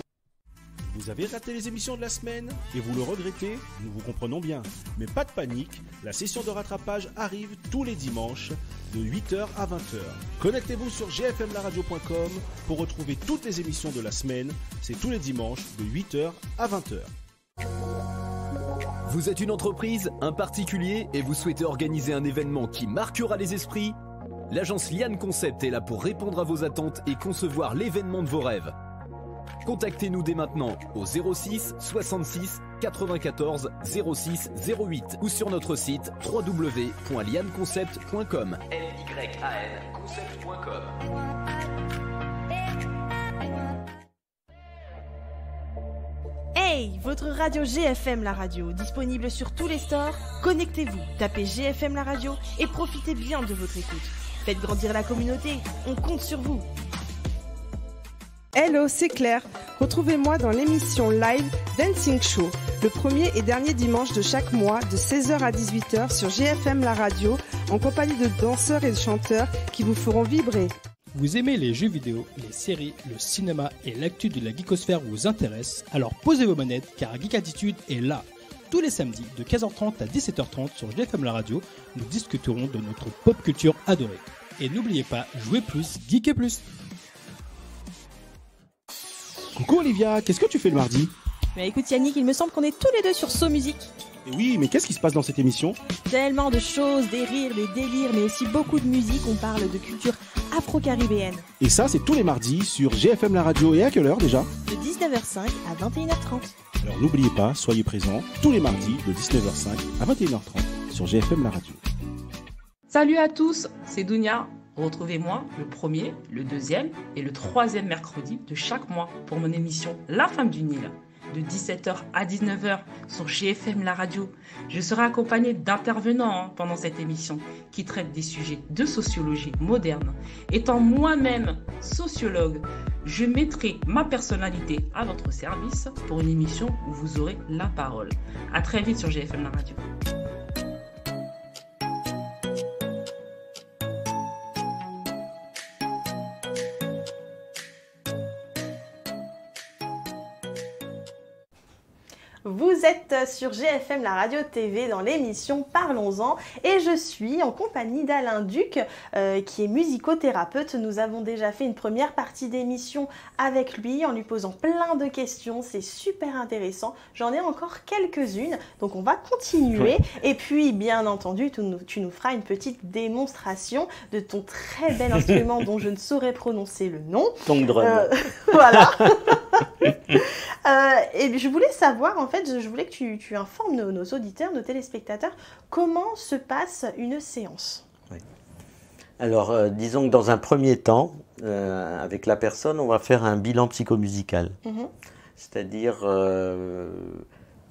Vous avez raté les émissions de la semaine et vous le regrettez? Nous vous comprenons bien. Mais pas de panique, la session de rattrapage arrive tous les dimanches de 8h à 20h. Connectez-vous sur gfmlaradio.com pour retrouver toutes les émissions de la semaine. C'est tous les dimanches de 8h à 20h. Vous êtes une entreprise, un particulier et vous souhaitez organiser un événement qui marquera les esprits? L'agence Liane Concept est là pour répondre à vos attentes et concevoir l'événement de vos rêves. Contactez-nous dès maintenant au 06 66 94 06 08 ou sur notre site www.lianconcept.com. LYANconcept.com. Hey, votre radio GFM la radio, disponible sur tous les stores. Connectez-vous, tapez GFM la radio et profitez bien de votre écoute. Faites grandir la communauté, on compte sur vous. Hello, c'est Claire. Retrouvez-moi dans l'émission live Dancing Show, le premier et dernier dimanche de chaque mois de 16h à 18h sur GFM la radio, en compagnie de danseurs et de chanteurs qui vous feront vibrer. Vous aimez les jeux vidéo, les séries, le cinéma et l'actu de la geekosphère vous intéresse? Alors posez vos manettes car Geek Attitude est là. Tous les samedis de 15h30 à 17h30 sur GFM la radio, nous discuterons de notre pop culture adorée. Et n'oubliez pas, jouez plus, geekez plus. Coucou Olivia, qu'est-ce que tu fais le mardi? Mais écoute Yannick, il me semble qu'on est tous les deux sur So Music. Et oui, mais qu'est-ce qui se passe dans cette émission? Tellement de choses, des rires, des délires, mais aussi beaucoup de musique. On parle de culture afro-caribéenne. Et ça, c'est tous les mardis sur GFM la radio. Et à quelle heure déjà? De 19h05 à 21h30. Alors n'oubliez pas, soyez présents tous les mardis de 19h05 à 21h30 sur GFM la radio. Salut à tous, c'est Dounia. Retrouvez-moi le premier, le deuxième et le troisième mercredi de chaque mois pour mon émission La Femme du Nil. de 17h à 19h sur GFM La Radio. Je serai accompagnée d'intervenants pendant cette émission qui traite des sujets de sociologie moderne. Étant moi-même sociologue, je mettrai ma personnalité à votre service pour une émission où vous aurez la parole. À très vite sur GFM La Radio. Vous êtes sur GFM, la radio TV, dans l'émission Parlons-en et je suis en compagnie d'Alain Duc qui est musicothérapeute. Nous avons déjà fait une première partie d'émission avec lui en lui posant plein de questions. C'est super intéressant. J'en ai encore quelques-unes, donc on va continuer. Et puis, bien entendu, tu nous feras une petite démonstration de ton très bel instrument dont je ne saurais prononcer le nom. Ton drum. Voilà. Et je voulais savoir, en fait, je voulais que tu informes nos auditeurs, nos téléspectateurs, comment se passe une séance. Oui. Alors, disons que dans un premier temps, avec la personne, on va faire un bilan psychomusical. C'est-à-dire,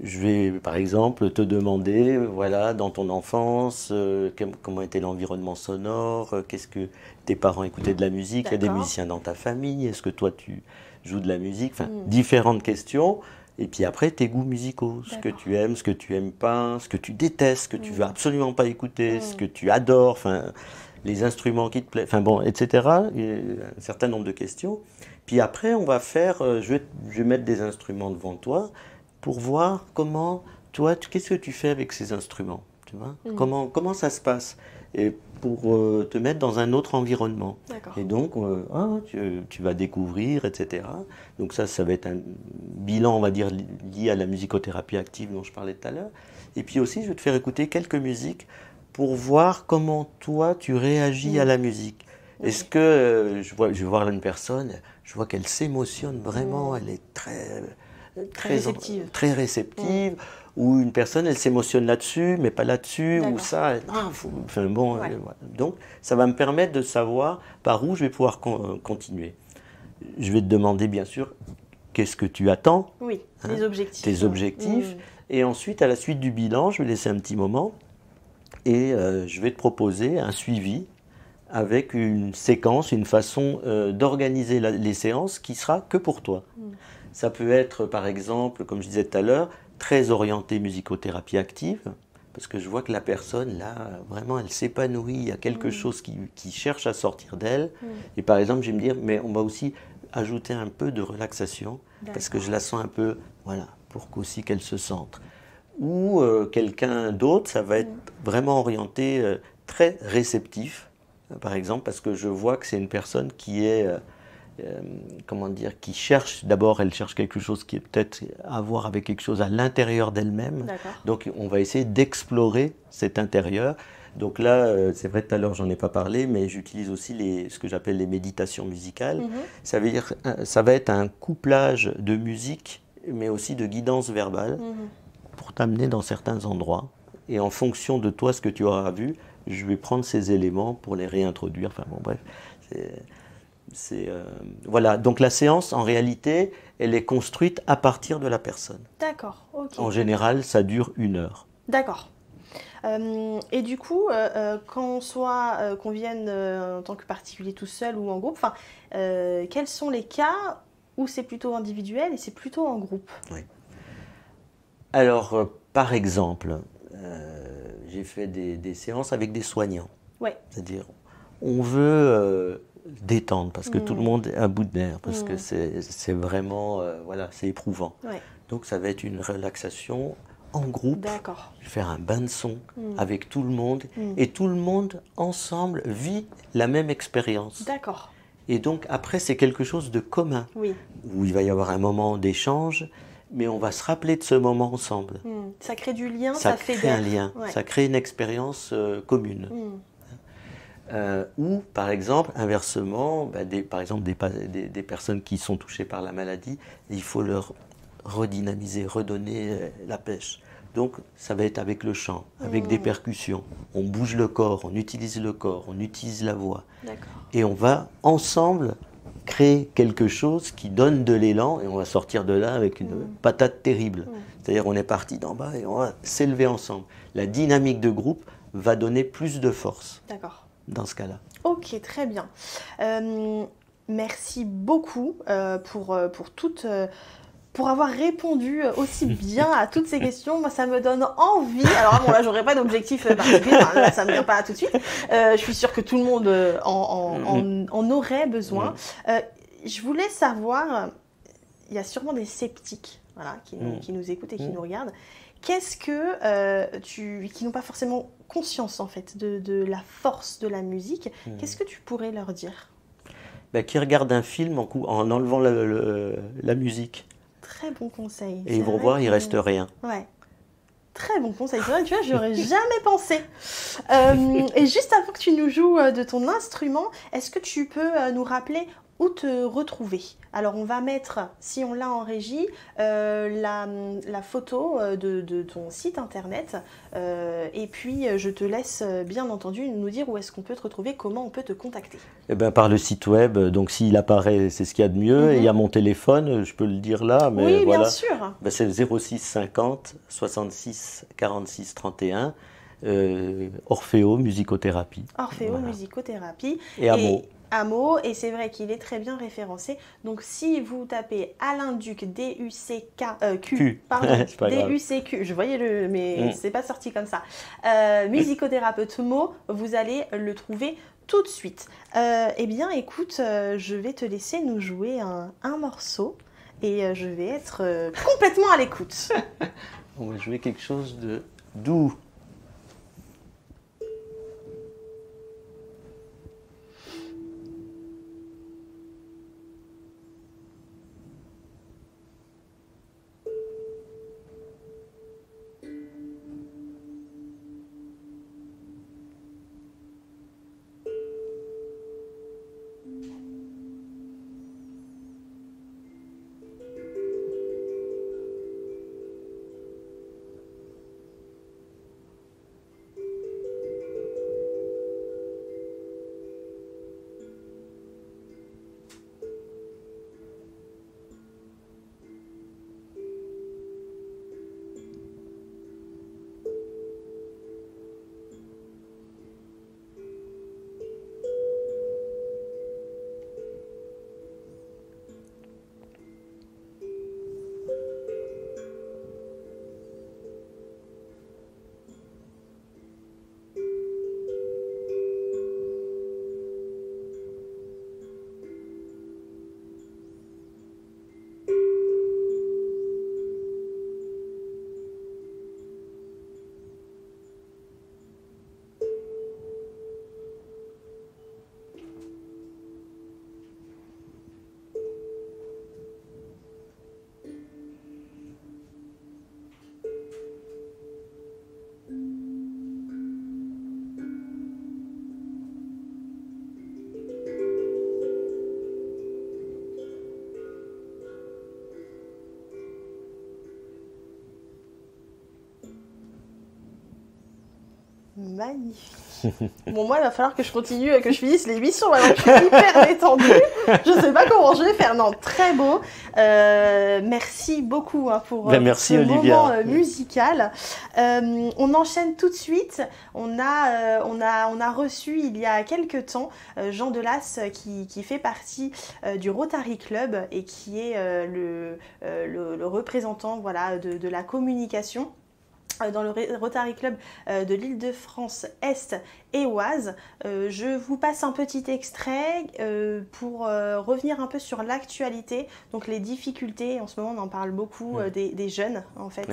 je vais, par exemple, te demander, voilà, dans ton enfance, comment était l'environnement sonore, qu'est-ce que tes parents écoutaient de la musique, il y a des musiciens dans ta famille, est-ce que toi tu joues de la musique, enfin, différentes questions. Et puis après, tes goûts musicaux, ce que tu aimes, ce que tu n'aimes pas, ce que tu détestes, ce que tu ne veux absolument pas écouter, ce que tu adores, enfin, les instruments qui te plaisent, enfin bon, etc. Il y a un certain nombre de questions. Puis après, on va faire, je vais mettre des instruments devant toi pour voir comment, toi, qu'est-ce que tu fais avec ces instruments, tu vois, comment ça se passe. Et pour te mettre dans un autre environnement. Et donc, tu vas découvrir, etc. Donc ça va être un bilan, on va dire, lié à la musicothérapie active dont je parlais tout à l'heure. Et puis aussi, je vais te faire écouter quelques musiques pour voir comment toi, tu réagis à la musique. Est-ce que, je vais voir une personne, je vois qu'elle s'émotionne vraiment, elle est très réceptive. Ou une personne, elle s'émotionne là-dessus, mais pas là-dessus, ou ça. Enfin bon, voilà. Donc, ça va me permettre de savoir par où je vais pouvoir continuer. Je vais te demander, bien sûr, qu'est-ce que tu attends. Oui, les objectifs. Tes objectifs. Et ensuite, à la suite du bilan, je vais laisser un petit moment et je vais te proposer un suivi avec une séquence, une façon d'organiser les séances qui sera que pour toi. Ça peut être, par exemple, comme je disais tout à l'heure, très orientée musicothérapie active, parce que je vois que la personne, là, vraiment, elle s'épanouit, il y a quelque chose qui cherche à sortir d'elle. Et par exemple, je vais me dire, mais on va aussi ajouter un peu de relaxation, parce que je la sens un peu, voilà, pour qu'aussi qu'elle se centre. Ou quelqu'un d'autre, ça va être vraiment orienté très réceptif, par exemple, parce que je vois que c'est une personne qui est... comment dire, qui cherche, d'abord elle cherche quelque chose qui est peut-être à voir avec quelque chose à l'intérieur d'elle-même. Donc on va essayer d'explorer cet intérieur. Donc là, c'est vrai tout à l'heure j'en ai pas parlé, mais j'utilise aussi ce que j'appelle les méditations musicales. Ça veut dire, ça va être un couplage de musique, mais aussi de guidance verbale pour t'amener dans certains endroits. Et en fonction de toi, ce que tu auras vu, je vais prendre ces éléments pour les réintroduire. Enfin bon, bref, voilà, donc la séance, en réalité, elle est construite à partir de la personne. D'accord, ok. En général, ça dure 1 heure. D'accord. Et du coup, qu'on vienne en tant que particulier tout seul ou en groupe, quels sont les cas où c'est plutôt individuel et c'est plutôt en groupe? Oui. Alors, par exemple, j'ai fait des séances avec des soignants. Ouais. C'est-à-dire, on veut... détendre parce que tout le monde est à bout de nerfs, parce que c'est vraiment, voilà, c'est éprouvant. Donc ça va être une relaxation en groupe. Je vais faire un bain de son avec tout le monde et tout le monde ensemble vit la même expérience. Et donc après c'est quelque chose de commun où il va y avoir un moment d'échange, mais on va se rappeler de ce moment ensemble. Ça crée du lien, ça crée un lien, ça crée une expérience commune. Ou, par exemple, inversement, par exemple, des personnes qui sont touchées par la maladie, il faut leur redynamiser, redonner la pêche. Donc, ça va être avec le chant, avec des percussions. On bouge le corps, on utilise la voix. Et on va ensemble créer quelque chose qui donne de l'élan et on va sortir de là avec une patate terrible. C'est-à-dire on est parti d'en bas et on va s'élever ensemble. La dynamique de groupe va donner plus de force dans ce cas-là. Ok, très bien. Merci beaucoup pour avoir répondu aussi bien à toutes ces questions. Moi, ça me donne envie. Alors bon, là, j'aurais pas d'objectif particulier. Enfin, là, ça me vient pas tout de suite. Je suis sûre que tout le monde en aurait besoin. Je voulais savoir, il y a sûrement des sceptiques qui nous écoutent et qui nous regardent. Qu'est-ce que qui n'ont pas forcément conscience en fait de la force de la musique, qu'est-ce que tu pourrais leur dire? Qui regardent un film en enlevant la musique. Très bon conseil. Et ils vont voir, il reste rien. Ouais. Très bon conseil. C'est vrai, tu vois, j'aurais jamais pensé. Et juste avant que tu nous joues de ton instrument, est-ce que tu peux nous rappeler où te retrouver? Alors on va mettre, si on l'a en régie, la photo de ton site internet et puis je te laisse bien entendu nous dire où est-ce qu'on peut te retrouver, comment on peut te contacter. Par le site web, donc s'il apparaît, c'est ce qu'il y a de mieux. Et il y a mon téléphone, je peux le dire là. Mais oui, voilà. Bien sûr. C'est le 06 50 66 46 31. Orfeo, musicothérapie. Orfeo, musicothérapie. Et Amo. Amo, et c'est vrai qu'il est très bien référencé. Donc si vous tapez Alain Duc, D-U-C-K-Q, pardon, D-U-C-Q, je voyais mais c'est pas sorti comme ça, musicothérapeute Mo, vous allez le trouver tout de suite. Eh bien écoute, je vais te laisser nous jouer un morceau et je vais être complètement à l'écoute. On va jouer quelque chose de doux. Magnifique. Bon, moi, il va falloir que je continue, que je finisse l'émission. Alors, je suis hyper détendue. Je ne sais pas comment je vais faire. Non, très beau. Merci beaucoup pour merci, ce Olivia. moment musical. On enchaîne tout de suite. On a reçu il y a quelques temps Jean Delas qui fait partie du Rotary Club et qui est le représentant de la communication dans le Rotary Club de l'Île-de-France Est et Oise. Je vous passe un petit extrait pour revenir un peu sur l'actualité, donc les difficultés. En ce moment, on en parle beaucoup des jeunes, en fait,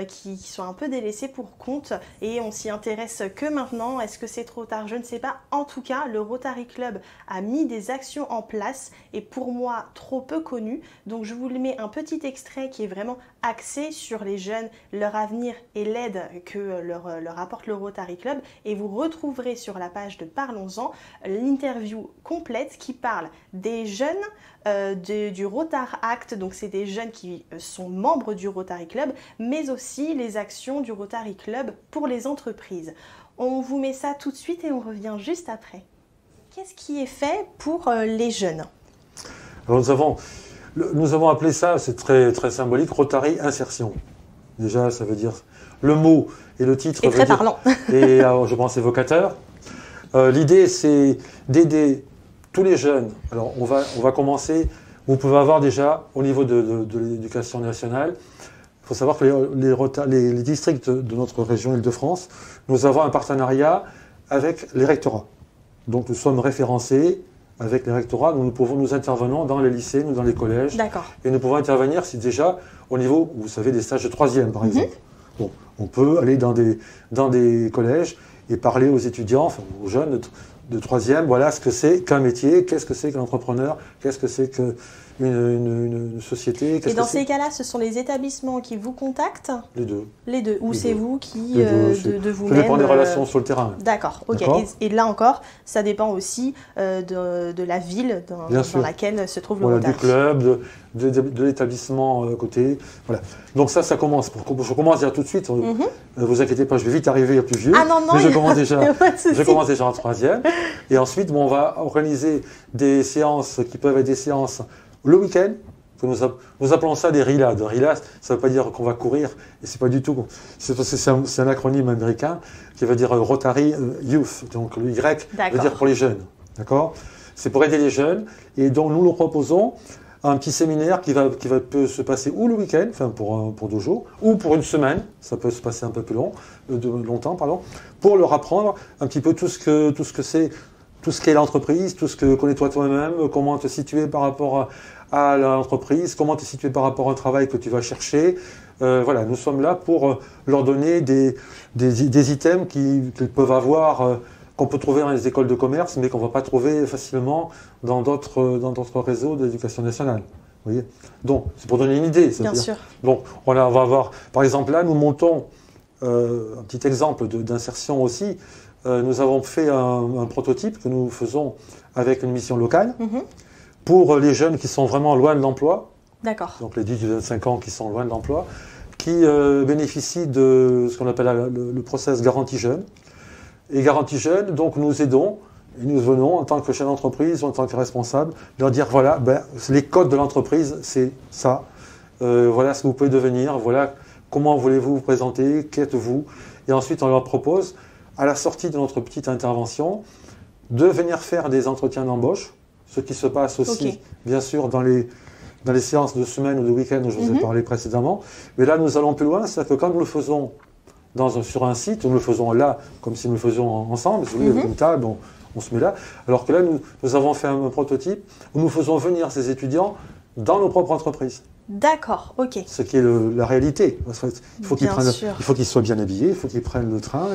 qui sont un peu délaissés pour compte et on s'y intéresse que maintenant. Est-ce que c'est trop tard? Je ne sais pas. En tout cas, le Rotary Club a mis des actions en place et pour moi, trop peu connues. Donc, je vous mets un petit extrait qui est vraiment axé sur les jeunes, leur avenir et l'aide que leur apporte le Rotary Club. Et vous retrouverez sur la page de Parlons-en l'interview complète qui parle des jeunes du Rotary Act, donc c'est des jeunes qui sont membres du Rotary Club, mais aussi les actions du Rotary Club pour les entreprises. On vous met ça tout de suite et on revient juste après. Qu'est-ce qui est fait pour les jeunes ? Alors nous avons appelé ça, c'est très, très symbolique, Rotary Insertion. Déjà, ça veut dire le mot et le titre. Et très parlant. Et alors, je pense évocateur. L'idée, c'est d'aider tous les jeunes. Alors, on va commencer. Vous pouvez avoir déjà, au niveau de l'éducation nationale, il faut savoir que les districts de notre région Île-de-France, nous avons un partenariat avec les rectorats. Donc, nous sommes référencés avec les rectorats. Nous intervenons dans les lycées, dans les collèges. D'accord. Et nous pouvons intervenir, c'est déjà au niveau, vous savez, des stages de 3e, par exemple. Bon, on peut aller dans des collèges et parler aux étudiants, enfin, aux jeunes de 3e, voilà ce que c'est qu'un métier, qu'est-ce que c'est qu'un entrepreneur, qu'est-ce que c'est qu'une société. Et dans ces cas-là, ce sont les établissements qui vous contactent? Les deux. Les deux. Ou c'est vous qui, de vous-même... Ça dépend des relations sur le terrain. D'accord, ok. Et là encore, ça dépend aussi de la ville dans laquelle se trouve le Rotary. Du club, de l'établissement à côté. Voilà. Donc ça commence. Je commence déjà tout de suite. Ne vous inquiétez pas, je vais vite arriver à plus vieux. Ah non, mais je commence déjà en 3e. Et ensuite, on va organiser des séances qui peuvent être des séances le week-end. Nous appelons ça des RILA. RILA, ça ne veut pas dire qu'on va courir. Et c'est pas du tout. C'est un acronyme américain qui veut dire Rotary Youth. Donc le Y veut dire pour les jeunes. D'accord? C'est pour aider les jeunes. Et donc nous proposons un petit séminaire qui peut se passer ou le week-end, enfin pour 2 jours, ou pour une semaine, ça peut se passer un peu plus longtemps, pour leur apprendre un petit peu tout ce qu'est l'entreprise, tout ce que connais-toi toi-même, comment te situer par rapport à l'entreprise, comment te situer par rapport à un travail que tu vas chercher. Voilà, nous sommes là pour leur donner des items qu'ils peuvent avoir, qu'on peut trouver dans les écoles de commerce, mais qu'on ne va pas trouver facilement dans d'autres réseaux d'éducation nationale. Vous voyez? Donc, c'est pour donner une idée. Bien sûr. Donc, on va avoir, par exemple, là, nous montons un petit exemple d'insertion aussi. Nous avons fait un prototype que nous faisons avec une mission locale pour les jeunes qui sont vraiment loin de l'emploi. D'accord. Donc, les 18-25 ans qui sont loin de l'emploi, qui bénéficient de ce qu'on appelle le process garantie jeune. Et Garantie Jeune, donc nous aidons, et nous venons en tant que chef d'entreprise ou en tant que responsable, leur dire voilà, les codes de l'entreprise, c'est ça. Voilà ce que vous pouvez devenir, voilà comment voulez-vous vous présenter, qu'êtes-vous. Et ensuite, on leur propose, à la sortie de notre petite intervention, de venir faire des entretiens d'embauche, ce qui se passe aussi, bien sûr, dans les séances de semaine ou de week-end dont je vous ai parlé précédemment. Mais là, nous allons plus loin, c'est-à-dire que quand nous le faisons sur un site, nous le faisons là, comme si nous le faisions ensemble, avec une table, on se met là. Alors que là, nous avons fait un prototype où nous faisons venir ces étudiants dans nos propres entreprises. D'accord, ok. Ce qui est la réalité. Il faut qu'ils soient bien habillés, il faut qu'ils prennent le train,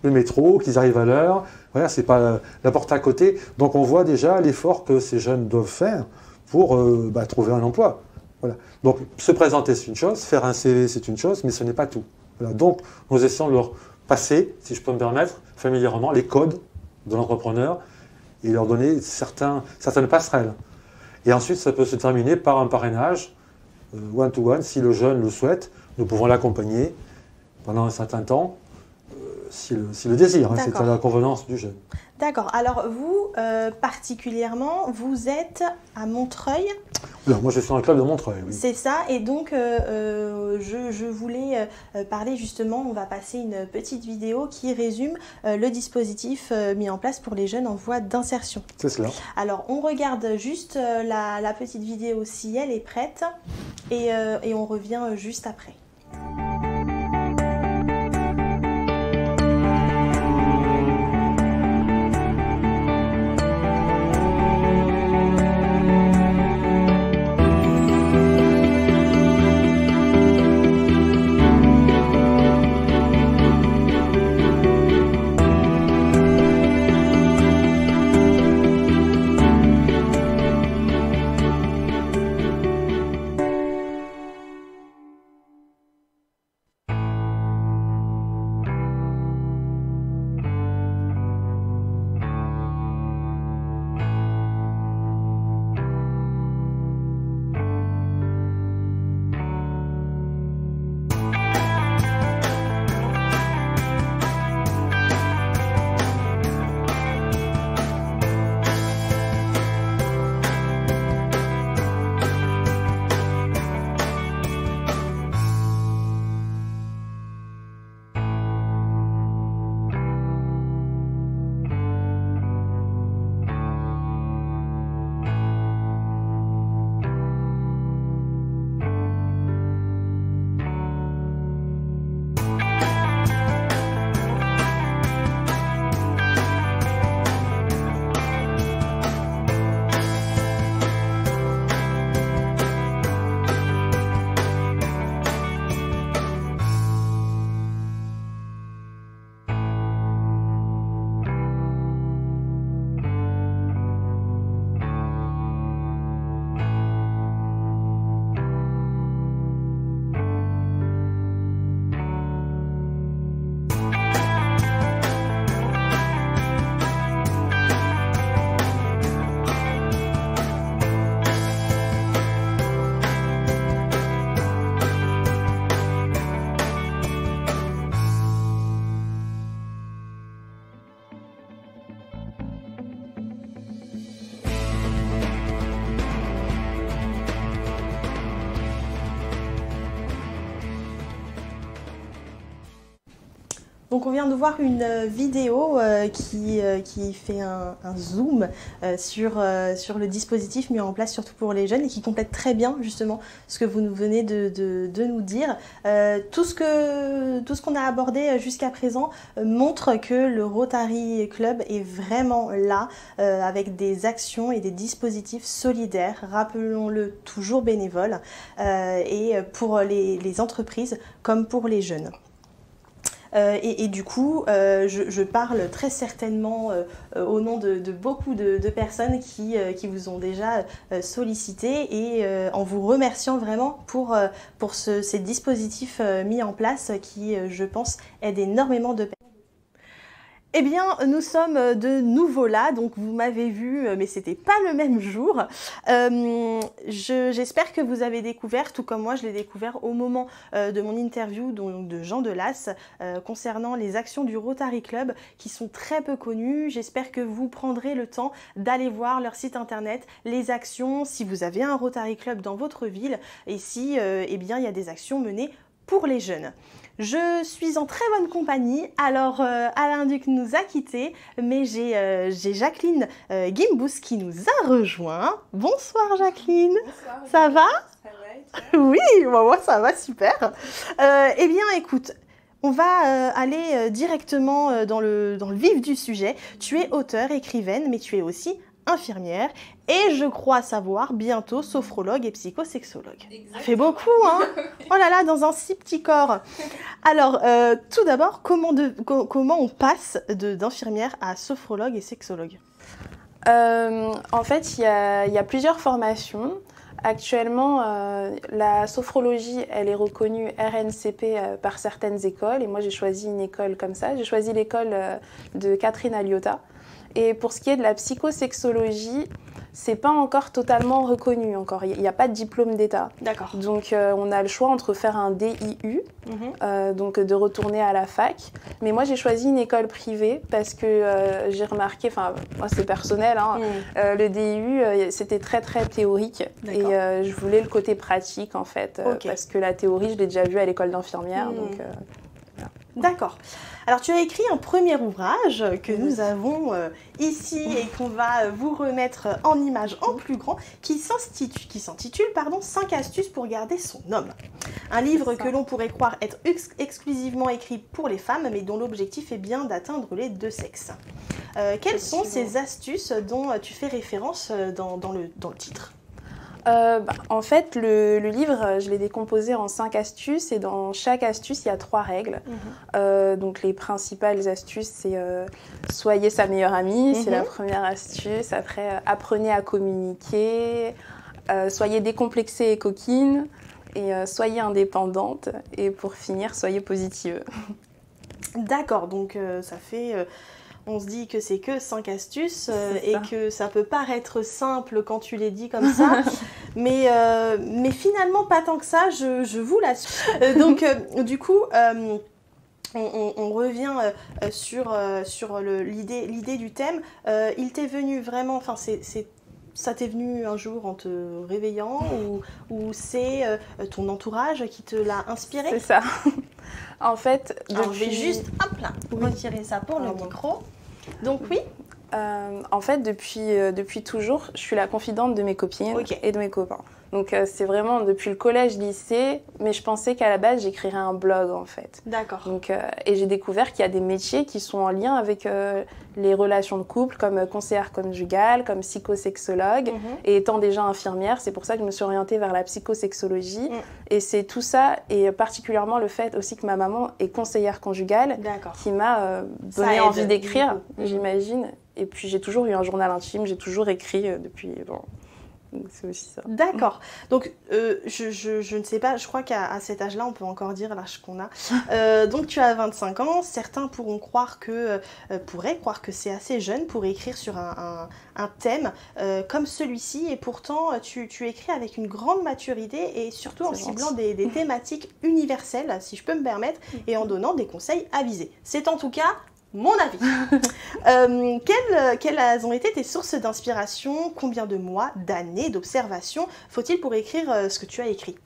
le métro, qu'ils arrivent à l'heure. Voilà, c'est pas la porte à côté. Donc on voit déjà l'effort que ces jeunes doivent faire pour trouver un emploi. Voilà. Donc se présenter, c'est une chose, faire un CV, c'est une chose, mais ce n'est pas tout. Voilà. Donc, nous essayons de leur passer, si je peux me permettre, familièrement, les codes de l'entrepreneur et leur donner certaines passerelles. Et ensuite, ça peut se terminer par un parrainage one-to-one, si le jeune le souhaite. Nous pouvons l'accompagner pendant un certain temps, si le désire. C'est à la convenance du jeune. D'accord. Alors, vous, particulièrement, vous êtes à Montreuil. Alors, moi, je suis dans le club de Montreuil. Oui. C'est ça. Et donc, je voulais parler justement, on va passer une petite vidéo qui résume le dispositif mis en place pour les jeunes en voie d'insertion. C'est cela. Alors, on regarde juste la petite vidéo si elle est prête et on revient juste après. Donc on vient de voir une vidéo qui fait un zoom sur le dispositif mis en place surtout pour les jeunes et qui complète très bien justement ce que vous venez de nous dire. Tout ce qu'on a abordé jusqu'à présent montre que le Rotary Club est vraiment là avec des actions et des dispositifs solidaires, rappelons-le toujours bénévoles, et pour les entreprises comme pour les jeunes. Et du coup, je parle très certainement au nom de beaucoup de personnes qui vous ont déjà sollicité et en vous remerciant vraiment pour ces dispositifs mis en place qui, je pense, aident énormément de personnes. Eh bien, nous sommes de nouveau là, donc vous m'avez vu, mais c'était pas le même jour. J'espère que vous avez découvert, tout comme moi, je l'ai découvert au moment de mon interview donc de Jean Delas concernant les actions du Rotary Club qui sont très peu connues. J'espère que vous prendrez le temps d'aller voir leur site internet, les actions, si vous avez un Rotary Club dans votre ville et si eh bien, il y a des actions menées pour les jeunes. Je suis en très bonne compagnie, alors Alain Duc nous a quittés, mais j'ai Jacqueline Gimbous qui nous a rejoint. Bonsoir Jacqueline. Bonsoir. Ça va? Ça va. Oui, moi ça va super. Eh bien écoute, on va aller directement dans le vif du sujet. Tu es auteure, écrivaine, mais tu es aussi infirmière et je crois savoir bientôt sophrologue et psychosexologue. Exactement. Ça fait beaucoup, hein? Oh là là, dans un si petit corps. Alors, tout d'abord, comment on passe d'infirmière à sophrologue et sexologue? En fait, il y a plusieurs formations. Actuellement, la sophrologie, elle est reconnue RNCP par certaines écoles et moi j'ai choisi une école comme ça. J'ai choisi l'école de Catherine Aliotta. Et pour ce qui est de la psychosexologie, c'est pas encore totalement reconnu encore. Il n'y a pas de diplôme d'État. D'accord. Donc on a le choix entre faire un DIU, donc de retourner à la fac. Mais moi j'ai choisi une école privée parce que j'ai remarqué, enfin moi c'est personnel, hein, le DIU c'était très très théorique et je voulais le côté pratique en fait, parce que la théorie je l'ai déjà vue à l'école d'infirmière. Donc, voilà. D'accord. Alors tu as écrit un premier ouvrage que nous avons ici et qu'on va vous remettre en image en plus grand qui s'intitule 5 astuces pour garder son homme. Un livre que l'on pourrait croire être exclusivement écrit pour les femmes mais dont l'objectif est bien d'atteindre les deux sexes. Quelles sont ces astuces dont tu fais référence dans le titre ? En fait, le livre, je l'ai décomposé en 5 astuces et dans chaque astuce, il y a 3 règles. Donc les principales astuces, c'est soyez sa meilleure amie, c'est la première astuce. Après, apprenez à communiquer, soyez décomplexée et coquine, et soyez indépendante. Et pour finir, soyez positive. D'accord, donc ça fait... On se dit que c'est que 5 astuces et que ça peut paraître simple quand tu les dis comme ça, mais finalement pas tant que ça, je vous l'assure. Donc du coup, on revient sur l'idée du thème. Il t'est venu vraiment, enfin ça t'est venu un jour en te réveillant ou c'est ton entourage qui te l'a inspiré? C'est ça. En fait, je vais juste retirer ça pour le micro. Donc oui. En fait, depuis toujours, je suis la confidente de mes copines et de mes copains. Donc c'est vraiment depuis le collège, lycée, mais je pensais qu'à la base j'écrirais un blog en fait. D'accord. Donc et j'ai découvert qu'il y a des métiers qui sont en lien avec les relations de couple, comme conseillère conjugale, comme psychosexologue. Et étant déjà infirmière, c'est pour ça que je me suis orientée vers la psychosexologie. Et c'est tout ça, et particulièrement le fait aussi que ma maman est conseillère conjugale, qui m'a donné envie d'écrire, j'imagine. Et puis j'ai toujours eu un journal intime, j'ai toujours écrit depuis... Bon. C'est aussi ça. D'accord. Donc, je ne sais pas, je crois qu'à cet âge-là, on peut encore dire l'âge qu'on a. Donc, tu as 25 ans. Certains pourraient croire que c'est assez jeune pour écrire sur un thème comme celui-ci. Et pourtant, tu écris avec une grande maturité et surtout en ciblant des thématiques universelles, si je peux me permettre, et en donnant des conseils avisés. C'est en tout cas... mon avis. Quelles ont été tes sources d'inspiration? Combien de mois, d'années, d'observation faut-il pour écrire ce que tu as écrit?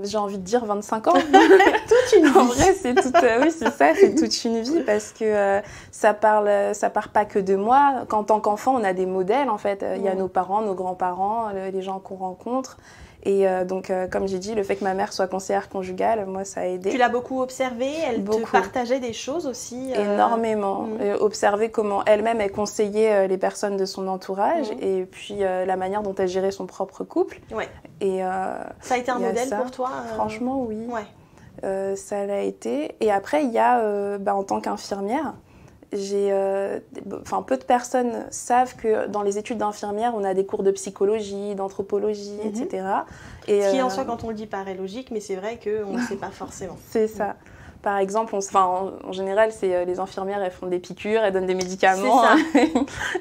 J'ai envie de dire 25 ans. Toute une vie. En vrai, c'est oui, c'est ça, c'est toute une vie parce que ça part pas que de moi. En tant qu'enfant, on a des modèles en fait. Il y a nos parents, nos grands-parents, les gens qu'on rencontre. Et donc, comme j'ai dit, le fait que ma mère soit conseillère conjugale, moi, ça a aidé. Tu l'as beaucoup observée, elle te partageait des choses aussi Énormément. Observer comment elle-même elle conseillait les personnes de son entourage et puis la manière dont elle gérait son propre couple. Ouais. Et, ça a été un modèle pour toi Franchement, oui. Ouais. Ça l'a été. Et après, il y a, en tant qu'infirmière, peu de personnes savent que dans les études d'infirmière, on a des cours de psychologie, d'anthropologie, etc. Et, ce qui en soi, quand on le dit, paraît logique, mais c'est vrai qu'on ne sait pas forcément. C'est ça. Par exemple, en général, c'est les infirmières, elles font des piqûres, elles donnent des médicaments,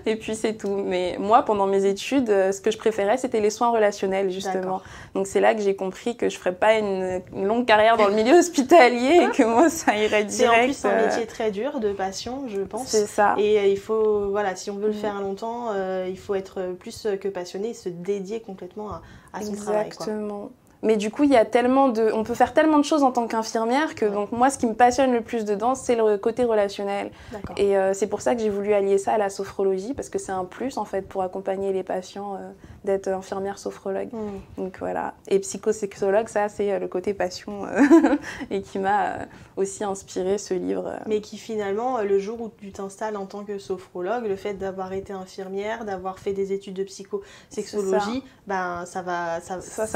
et puis c'est tout. Mais moi, pendant mes études, ce que je préférais, c'était les soins relationnels, justement. Donc c'est là que j'ai compris que je ne ferais pas une longue carrière dans le milieu hospitalier et que moi, ça irait direct. C'est en plus un métier très dur de passion, je pense. C'est ça. Et il faut, si on veut le faire longtemps, il faut être plus que passionné et se dédier complètement à son travail. Exactement. Mais du coup, on peut faire tellement de choses en tant qu'infirmière que donc moi, ce qui me passionne le plus dedans, c'est le côté relationnel. Et c'est pour ça que j'ai voulu allier ça à la sophrologie parce que c'est un plus en fait pour accompagner les patients d'être infirmière sophrologue. Donc voilà. Et psychosexologue, ça c'est le côté passion et qui m'a aussi inspiré ce livre. Mais qui finalement, le jour où tu t'installes en tant que sophrologue, le fait d'avoir été infirmière, d'avoir fait des études de psychosexologie, ça va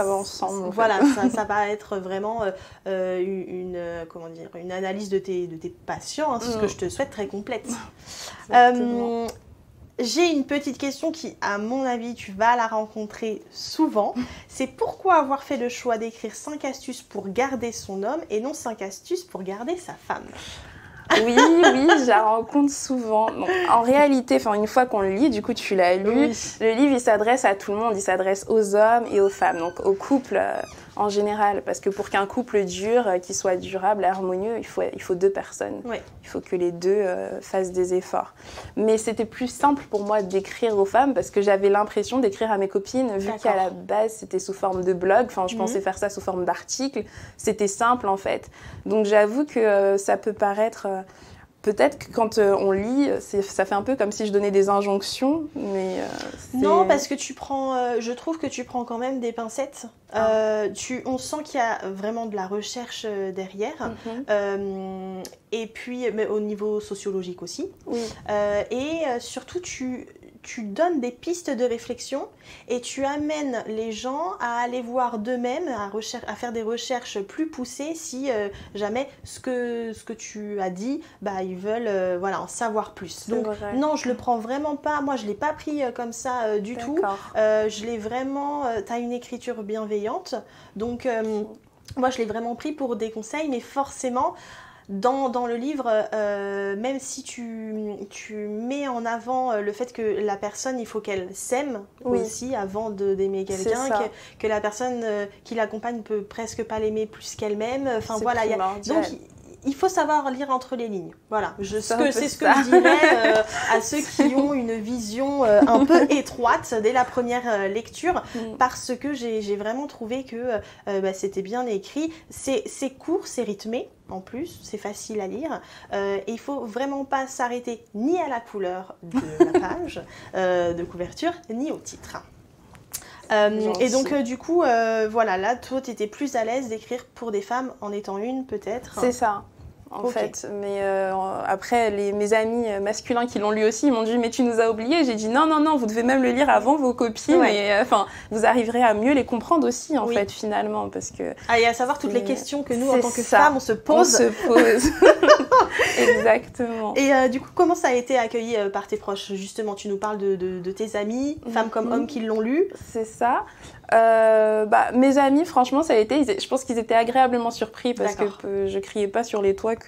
ensemble. Voilà, ça va être vraiment une analyse de tes patients, ce que je te souhaite très complète. J'ai une petite question qui, à mon avis, tu vas la rencontrer souvent. C'est pourquoi avoir fait le choix d'écrire 5 astuces pour garder son homme et non 5 astuces pour garder sa femme? Oui, je la rencontre souvent. Donc, en réalité, une fois qu'on le lit, du coup tu l'as lu, le livre il s'adresse à tout le monde, il s'adresse aux hommes et aux femmes, donc aux couples en général, parce que pour qu'un couple dure, qu'il soit durable, harmonieux, il faut 2 personnes. Il faut que les 2 fassent des efforts. Mais c'était plus simple pour moi d'écrire aux femmes parce que j'avais l'impression d'écrire à mes copines, vu qu'à la base c'était sous forme de blog, je pensais faire ça sous forme d'article, c'était simple en fait. Donc j'avoue que ça peut paraître... Peut-être que quand on lit, ça fait un peu comme si je donnais des injonctions, mais... Non, parce que je trouve que tu prends quand même des pincettes. On sent qu'il y a vraiment de la recherche derrière. Et puis, mais au niveau sociologique aussi. Et surtout, tu donnes des pistes de réflexion et tu amènes les gens à aller voir d'eux-mêmes, à faire des recherches plus poussées si jamais ce que tu as dit, ils veulent en savoir plus. Donc non, je le prends vraiment pas, moi je l'ai pas pris comme ça du tout. Je l'ai vraiment, tu as une écriture bienveillante, donc moi je l'ai vraiment pris pour des conseils, mais forcément... Dans le livre, même si tu mets en avant le fait que la personne, il faut qu'elle s'aime aussi avant d'aimer quelqu'un, que la personne qui l'accompagne peut presque pas l'aimer plus qu'elle-même. Donc il faut savoir lire entre les lignes. Voilà, c'est ce que je dirais à ceux qui ont une vision un peu étroite dès la première lecture, parce que j'ai vraiment trouvé que c'était bien écrit. C'est court, c'est rythmé. En plus, c'est facile à lire. Et il ne faut vraiment pas s'arrêter ni à la couleur de la page de couverture, ni au titre. Et donc, du coup, là, toi, tu étais plus à l'aise d'écrire pour des femmes en étant une, peut-être. C'est ça. En fait, mais après mes amis masculins qui l'ont lu aussi, ils m'ont dit mais tu nous as oubliés. J'ai dit non, vous devez même le lire avant vos copines et vous arriverez à mieux les comprendre aussi en fait finalement parce que. Et à savoir toutes les questions que nous en tant que femmes on se pose. Exactement. Et du coup comment ça a été accueilli par tes proches justement? Tu nous parles de tes amis, femmes comme hommes qui l'ont lu. C'est ça. Mes amis, franchement, ça a été. Je pense qu'ils étaient agréablement surpris parce que je criais pas sur les toits que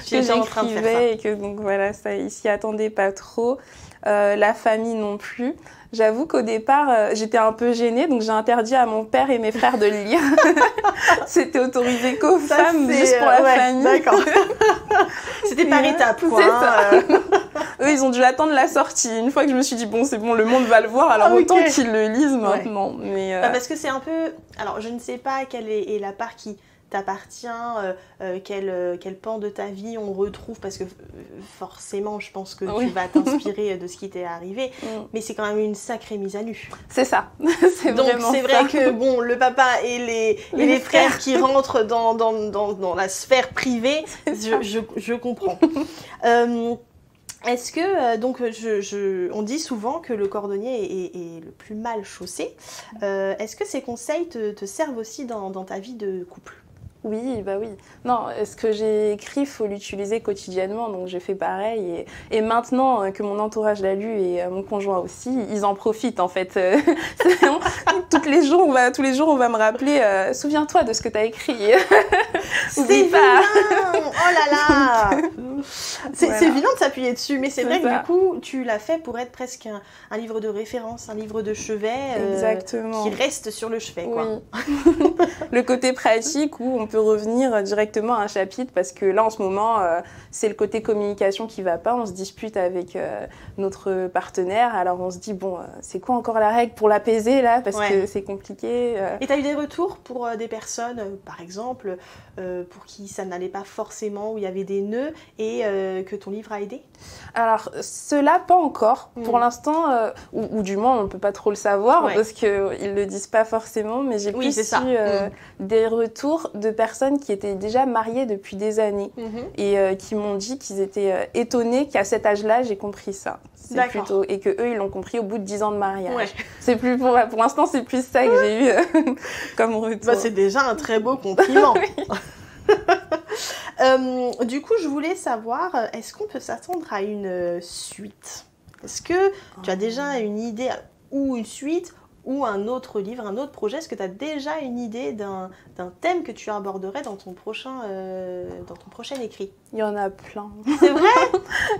j'écrivais et que donc voilà, ils s'y attendaient pas trop. La famille non plus. J'avoue qu'au départ, j'étais un peu gênée, donc j'ai interdit à mon père et mes frères de le lire. C'était autorisé qu'aux femmes, juste pour la famille. D'accord. C'était par étapes, quoi. C'est ça. Eux, ils ont dû attendre la sortie. Une fois que je me suis dit, bon, c'est bon, le monde va le voir, alors autant qu'ils le lisent maintenant. Mais, parce que c'est un peu... Alors, je ne sais pas quelle est la part qui t'appartient, quel pan de ta vie on retrouve, parce que forcément, je pense que tu vas t'inspirer de ce qui t'est arrivé, mais c'est quand même une sacrée mise à nu. C'est ça. Donc c'est vrai que bon, le papa et les frères qui rentrent dans la sphère privée, je comprends. Est-ce que, donc, on dit souvent que le cordonnier est le plus mal chaussé. Est-ce que ces conseils te servent aussi dans ta vie de couple ? Oui, bah oui. Non, ce que j'ai écrit, il faut l'utiliser quotidiennement, donc j'ai fait pareil. Et maintenant que mon entourage l'a lu et mon conjoint aussi, ils en profitent en fait. Tous les jours, on va me rappeler, souviens-toi de ce que tu as écrit. C'est vilain. Oh là là. C'est vilain de s'appuyer dessus, mais c'est vrai que du coup, tu l'as fait pour être presque un livre de référence, un livre de chevet qui reste sur le chevet. Quoi. Oui. Le côté pratique où on peut revenir directement à un chapitre, parce que là en ce moment c'est le côté communication qui va pas, on se dispute avec notre partenaire, alors on se dit bon c'est quoi encore la règle pour l'apaiser là, parce que c'est compliqué. Et tu as eu des retours pour des personnes par exemple pour qui ça n'allait pas forcément, où il y avait des nœuds et que ton livre a aidé? Alors cela pas encore pour l'instant, ou du moins on ne peut pas trop le savoir parce qu'ils le disent pas forcément, mais j'ai plus eu des retours de personnes qui étaient déjà mariées depuis des années et qui m'ont dit qu'ils étaient étonnés qu'à cet âge-là j'ai compris ça. Plutôt, et que eux ils l'ont compris au bout de 10 ans de mariage. Ouais. C'est plus pour l'instant c'est plus ça que j'ai eu comme retour. Bah, c'est déjà un très beau compliment. Du coup je voulais savoir, est-ce qu'on peut s'attendre à une suite? Est-ce que tu as déjà une idée, ou une suite, ou un autre livre, un autre projet? Est-ce que tu as déjà une idée d'un thème que tu aborderais dans ton prochain écrit? Il y en a plein. C'est vrai?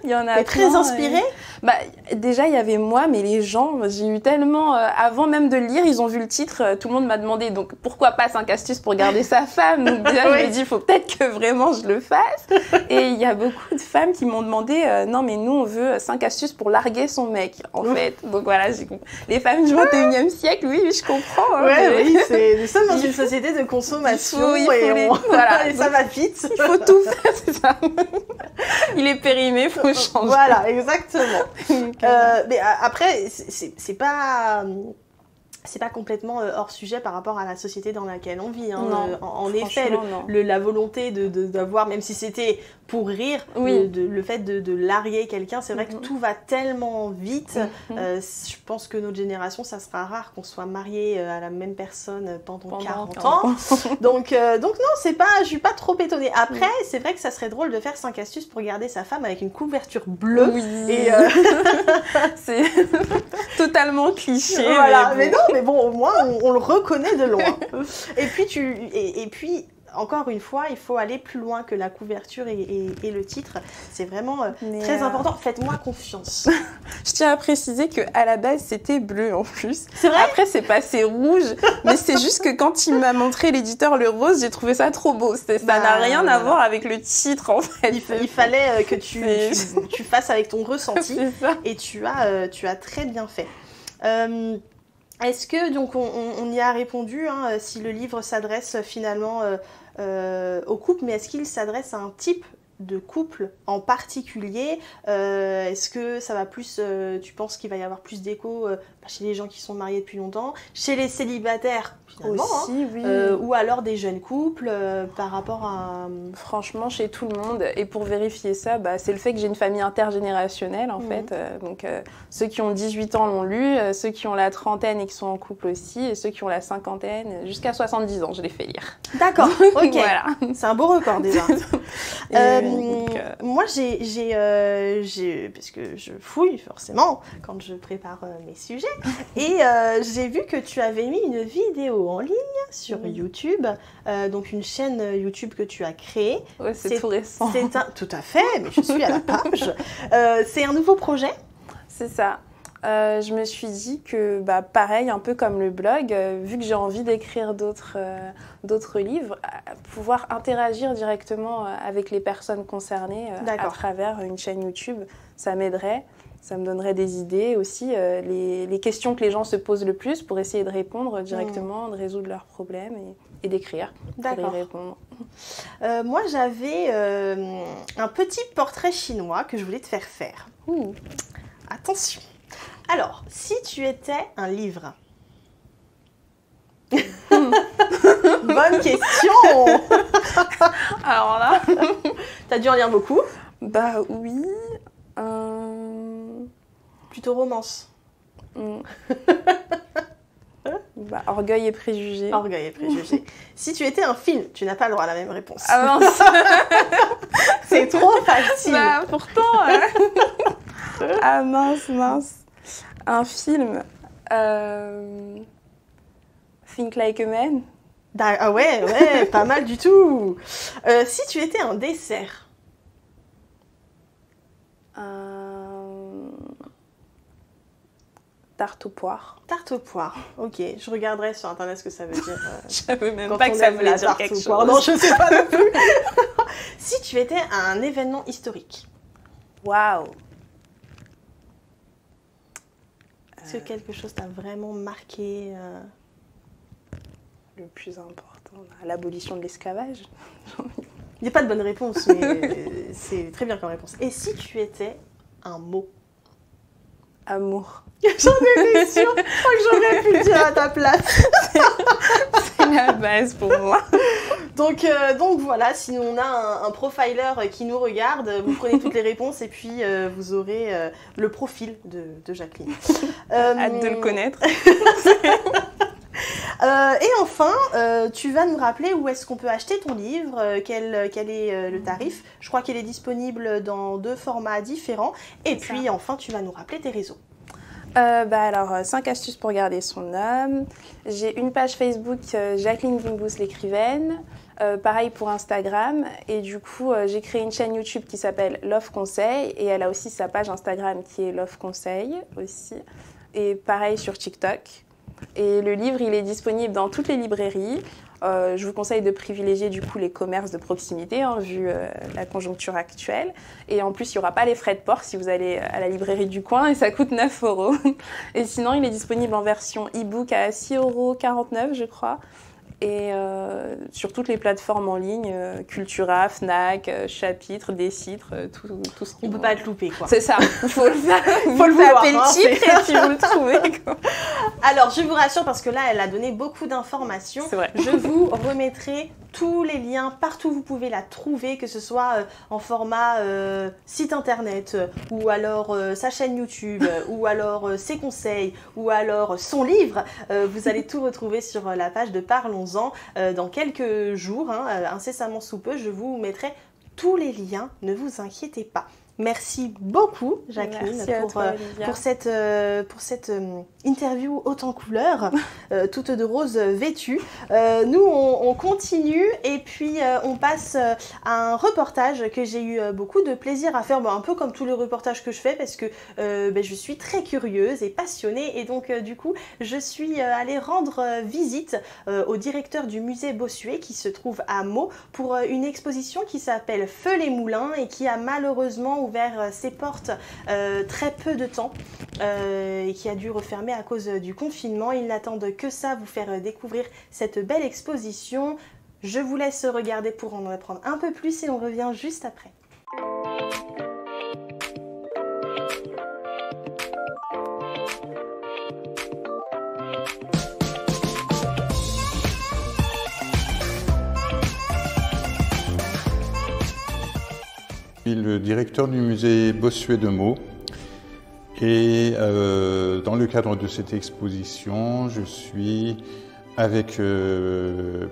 Il y en a T'es très inspirée? Bah, déjà, il y avait moi, mais les gens, j'ai eu tellement... avant même de le lire, ils ont vu le titre, tout le monde m'a demandé, donc pourquoi pas 5 astuces pour garder sa femme? Donc déjà, je me dis, il faut peut-être que vraiment je le fasse. Et il y a beaucoup de femmes qui m'ont demandé, non mais nous, on veut 5 astuces pour larguer son mec, en fait. Donc voilà, j'ai compris. Les femmes du 21e siècle, oui, je comprends. Hein, oui, nous sommes dans une société de consommation et ça va vite. Il faut tout faire, c'est ça. Il est périmé, il faut changer. Voilà, exactement. Mais après, c'est pas complètement hors sujet par rapport à la société dans laquelle on vit. Hein. Non, en effet, la volonté d'avoir, même si c'était pour rire, le fait de larguer quelqu'un, c'est vrai que tout va tellement vite. Je pense que notre génération, ça sera rare qu'on soit marié à la même personne pendant 40 ans. Donc non, je suis pas trop étonnée. Après, c'est vrai que ça serait drôle de faire 5 astuces pour garder sa femme avec une couverture bleue. Oui. Et c'est totalement cliché. Voilà, mais bon, au moins, on le reconnaît de loin. Et puis, encore une fois, il faut aller plus loin que la couverture et le titre. C'est vraiment très important. Faites-moi confiance. Je tiens à préciser qu'à la base, c'était bleu en plus. C'est vrai? Après, c'est passé rouge. Mais c'est juste que quand il m'a montré l'éditeur le rose, j'ai trouvé ça trop beau. Ça n'a rien à voir avec le titre, en fait. Il fallait que tu fasses avec ton ressenti. Et tu as très bien fait. Est-ce que, donc on y a répondu, hein, si le livre s'adresse finalement au couple, mais est-ce qu'il s'adresse à un type de couple en particulier? Est-ce que ça va plus, tu penses qu'il va y avoir plus d'écho chez les gens qui sont mariés depuis longtemps, chez les célibataires finalement, aussi, oui. Ou alors des jeunes couples par rapport à... Franchement, chez tout le monde. Et pour vérifier ça, c'est le fait que j'ai une famille intergénérationnelle en fait. Donc ceux qui ont 18 ans l'ont lu, ceux qui ont la trentaine et qui sont en couple aussi, et ceux qui ont la cinquantaine jusqu'à 70 ans, je les fais lire. D'accord, ok. Voilà. C'est un beau record déjà. Moi, parce que je fouille forcément quand je prépare mes sujets, et j'ai vu que tu avais mis une vidéo en ligne sur YouTube, donc une chaîne YouTube que tu as créée. Ouais, c'est tout récent. Tout à fait, mais je suis à la page. C'est un nouveau projet? C'est ça. Je me suis dit que, pareil, un peu comme le blog, vu que j'ai envie d'écrire d'autres livres, pouvoir interagir directement avec les personnes concernées à travers une chaîne YouTube, ça m'aiderait, ça me donnerait des idées aussi, les questions que les gens se posent le plus pour essayer de répondre directement, de résoudre leurs problèmes et d'écrire pour y répondre. Moi, j'avais un petit portrait chinois que je voulais te faire faire. Attention. Alors, si tu étais un livre. Bonne question. Alors là, t'as dû en lire beaucoup? Oui. Plutôt romance. Orgueil et préjugés. Orgueil et préjugés. Si tu étais un film, tu n'as pas le droit à la même réponse. Ah mince. C'est trop facile. Pourtant. Ah mince. Un film. Think Like a Man. Ah ouais, pas mal du tout. Si tu étais un dessert. Tarte aux poires. Tarte aux poires, ok. Je regarderai sur internet ce que ça veut dire. Je savais même pas que ça voulait dire quelque chose. Non, je sais pas non plus. Si tu étais un événement historique. Waouh. Est-ce que quelque chose t'a vraiment marqué Le plus important, l'abolition de l'esclavage. Il n'y a pas de bonne réponse, mais c'est très bien comme réponse. Et si tu étais un mot? Amour. J'en étais sûre. Je crois que j'aurais pu le dire à ta place. C'est la base pour moi. Donc voilà, si on a un profiler qui nous regarde, vous prenez toutes les réponses et puis vous aurez le profil de Jacqueline. Hâte de le connaître. Et enfin, tu vas nous rappeler où est-ce qu'on peut acheter ton livre, quel est le tarif. Je crois qu'il est disponible dans 2 formats différents. Et puis enfin, tu vas nous rappeler tes réseaux. Alors, 5 astuces pour garder son homme. J'ai une page Facebook, Jacqueline Guimbous l'écrivaine. Pareil pour Instagram. Et du coup, j'ai créé une chaîne YouTube qui s'appelle Love Conseil. Et elle a aussi sa page Instagram qui est Love Conseil aussi. Et pareil sur TikTok. Et le livre, il est disponible dans toutes les librairies. Je vous conseille de privilégier du coup les commerces de proximité, vu la conjoncture actuelle. Et en plus, il n'y aura pas les frais de port si vous allez à la librairie du coin et ça coûte 9 €. Et sinon, il est disponible en version e-book à 6,49 €, je crois. Et sur toutes les plateformes en ligne, Cultura, Fnac, Chapitre, Décitre, tout ce qui... On ne peut pas te louper, quoi. C'est ça, il faut le faire. Faut le taper le titre et puis vous le trouvez, quoi. Alors, je vous rassure parce que là, elle a donné beaucoup d'informations. C'est vrai. Je vous remettrai tous les liens partout où vous pouvez la trouver, que ce soit en format site internet, ou alors sa chaîne YouTube, ou alors ses conseils, ou alors son livre. Vous allez tout retrouver sur la page de Parlons-en dans quelques jours, incessamment sous peu. Je vous mettrai tous les liens, ne vous inquiétez pas. Merci beaucoup, Jacqueline, pour cette interview haute en couleurs, toute de rose vêtue. Nous, on continue et puis on passe à un reportage que j'ai eu beaucoup de plaisir à faire, un peu comme tous les reportages que je fais, parce que je suis très curieuse et passionnée. Et donc, du coup, je suis allée rendre visite au directeur du musée Bossuet, qui se trouve à Meaux, pour une exposition qui s'appelle Feu les Moulins et qui a malheureusement ouvert ses portes très peu de temps et qui a dû refermer à cause du confinement. Ils n'attendent que ça, vous faire découvrir cette belle exposition. Je vous laisse regarder pour en apprendre un peu plus et on revient juste après. Je suis le directeur du musée Bossuet de Meaux et dans le cadre de cette exposition, je suis avec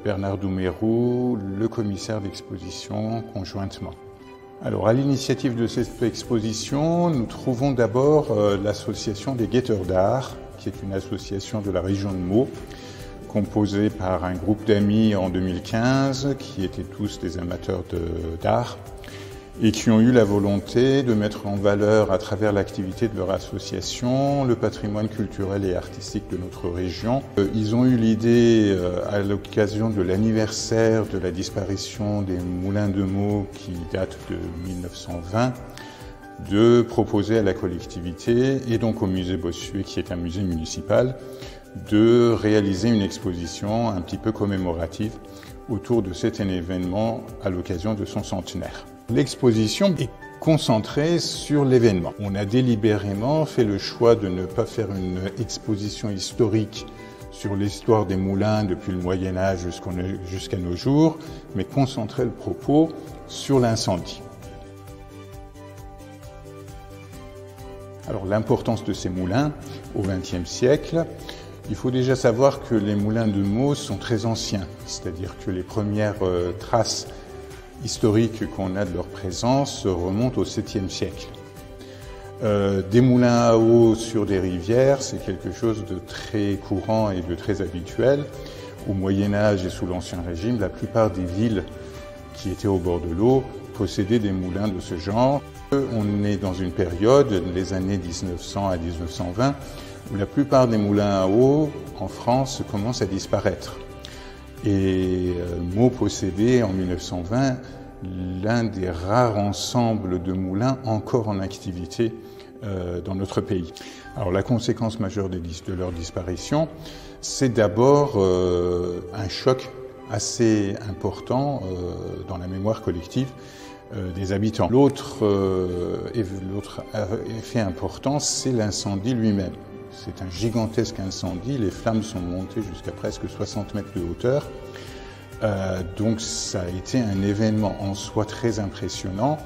Bernard Doumerou, le commissaire d'exposition conjointement. Alors à l'initiative de cette exposition, nous trouvons d'abord l'association des Guetteurs d'Art, qui est une association de la région de Meaux, composée par un groupe d'amis en 2015, qui étaient tous des amateurs d'art. et qui ont eu la volonté de mettre en valeur, à travers l'activité de leur association, le patrimoine culturel et artistique de notre région. Ils ont eu l'idée, à l'occasion de l'anniversaire de la disparition des moulins de Meaux, qui date de 1920, de proposer à la collectivité, et donc au musée Bossuet, qui est un musée municipal, de réaliser une exposition un petit peu commémorative autour de cet événement à l'occasion de son centenaire. L'exposition est concentrée sur l'événement. On a délibérément fait le choix de ne pas faire une exposition historique sur l'histoire des moulins depuis le Moyen-Âge jusqu'à nos jours, mais concentrer le propos sur l'incendie. Alors l'importance de ces moulins au XXe siècle, il faut déjà savoir que les moulins de Meaux sont très anciens, c'est-à-dire que les premières traces historiques qu'on a de leur présence remontent au 7e siècle. Des moulins à eau sur des rivières, c'est quelque chose de très courant et de très habituel. Au Moyen-Âge et sous l'Ancien Régime, la plupart des villes qui étaient au bord de l'eau possédaient des moulins de ce genre. On est dans une période, les années 1900 à 1920, où la plupart des moulins à eau en France commencent à disparaître. Et Meaux possédait en 1920 l'un des rares ensembles de moulins encore en activité dans notre pays. Alors la conséquence majeure de leur disparition, c'est d'abord un choc assez important dans la mémoire collective des habitants. L'autre effet important, c'est l'incendie lui-même. C'est un gigantesque incendie, les flammes sont montées jusqu'à presque 60 mètres de hauteur. Donc ça a été un événement en soi très impressionnant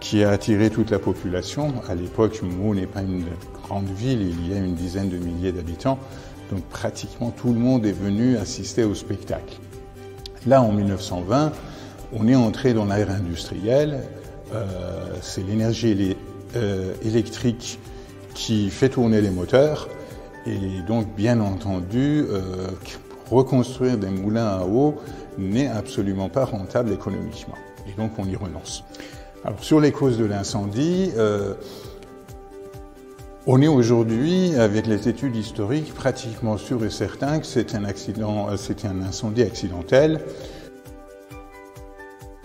qui a attiré toute la population. À l'époque, Meaux n'est pas une grande ville, il y a une dizaine de milliers d'habitants, donc pratiquement tout le monde est venu assister au spectacle. Là, en 1920, on est entré dans l'ère industrielle, c'est l'énergie électrique qui fait tourner les moteurs, et donc bien entendu, reconstruire des moulins à eau n'est absolument pas rentable économiquement, et donc on y renonce. Alors sur les causes de l'incendie, on est aujourd'hui, avec les études historiques, pratiquement sûr et certain que c'était un incendie accidentel.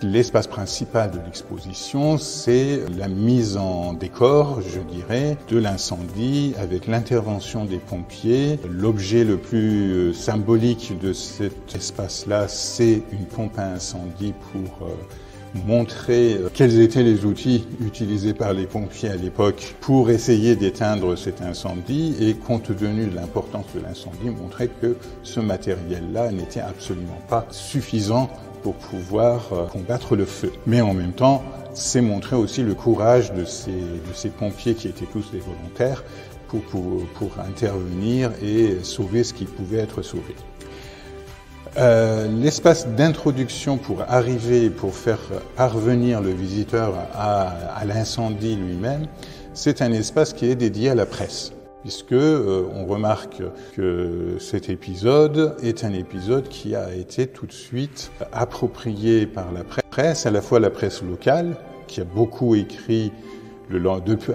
L'espace principal de l'exposition, c'est la mise en décor, je dirais, de l'incendie avec l'intervention des pompiers. L'objet le plus symbolique de cet espace-là, c'est une pompe à incendie pour montrer quels étaient les outils utilisés par les pompiers à l'époque pour essayer d'éteindre cet incendie et, compte tenu de l'importance de l'incendie, montrer que ce matériel-là n'était absolument pas suffisant pour pouvoir combattre le feu. Mais en même temps, c'est montrer aussi le courage de ces pompiers qui étaient tous des volontaires pour intervenir et sauver ce qui pouvait être sauvé. L'espace d'introduction pour faire parvenir le visiteur à l'incendie lui-même, c'est un espace qui est dédié à la presse, puisque on remarque que cet épisode est un épisode qui a été tout de suite approprié par la presse, à la fois la presse locale, qui a beaucoup écrit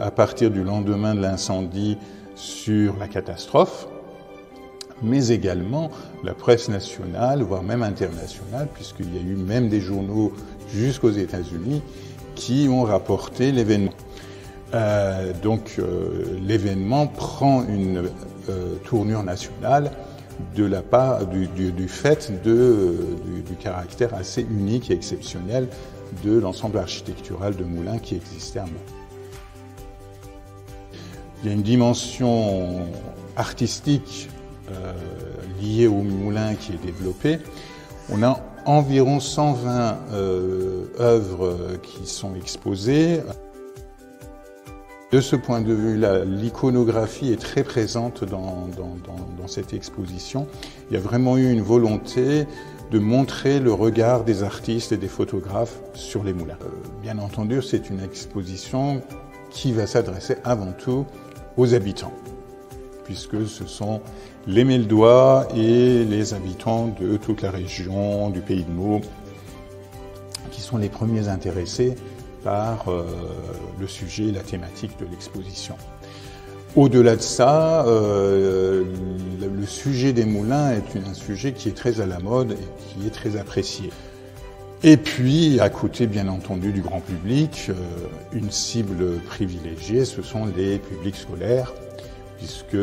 à partir du lendemain de l'incendie sur la catastrophe, mais également la presse nationale, voire même internationale, puisqu'il y a eu même des journaux jusqu'aux États-Unis qui ont rapporté l'événement. Donc l'événement prend une tournure nationale du fait du caractère assez unique et exceptionnel de l'ensemble architectural de moulins qui existait à Meaux. Il y a une dimension artistique liée au moulin qui est développée. On a environ 120 œuvres qui sont exposées. De ce point de vue-là, l'iconographie est très présente dans cette exposition. Il y a vraiment eu une volonté de montrer le regard des artistes et des photographes sur les moulins. Bien entendu, c'est une exposition qui va s'adresser avant tout aux habitants, puisque ce sont les Meldois et les habitants de toute la région du pays de Meaux qui sont les premiers intéressés par le sujet et la thématique de l'exposition. Au-delà de ça, le sujet des moulins est un sujet qui est très à la mode et qui est très apprécié. Et puis, à côté, bien entendu, du grand public, une cible privilégiée, ce sont les publics scolaires, puisque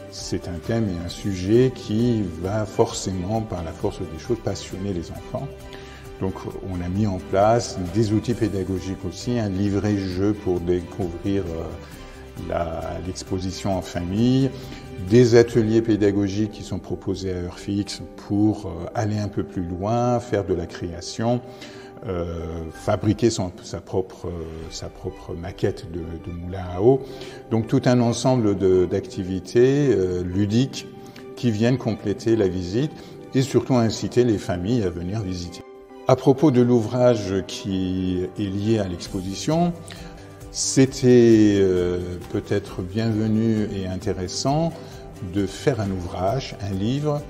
c'est un thème et un sujet qui va forcément, par la force des choses, passionner les enfants. Donc, on a mis en place des outils pédagogiques aussi, un livret-jeu pour découvrir l'exposition en famille, des ateliers pédagogiques qui sont proposés à heure fixe pour aller un peu plus loin, faire de la création, fabriquer sa propre maquette de moulin à eau. Donc tout un ensemble d'activités ludiques qui viennent compléter la visite et surtout inciter les familles à venir visiter. À propos de l'ouvrage qui est lié à l'exposition, c'était peut-être bienvenu et intéressant de faire un ouvrage, un livre,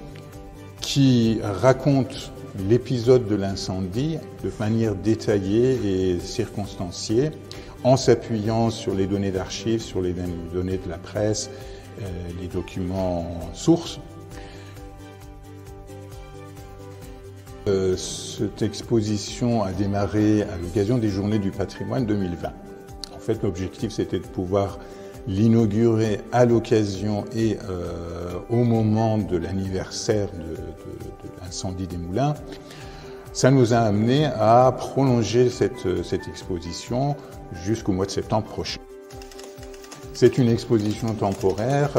qui raconte l'épisode de l'incendie de manière détaillée et circonstanciée, en s'appuyant sur les données d'archives, sur les données de la presse, les documents sources. Cette exposition a démarré à l'occasion des Journées du patrimoine 2020. En fait, l'objectif, c'était de pouvoir l'inaugurer à l'occasion et au moment de l'anniversaire de l'incendie des moulins. Ça nous a amené à prolonger cette exposition jusqu'au mois de septembre prochain. C'est une exposition temporaire,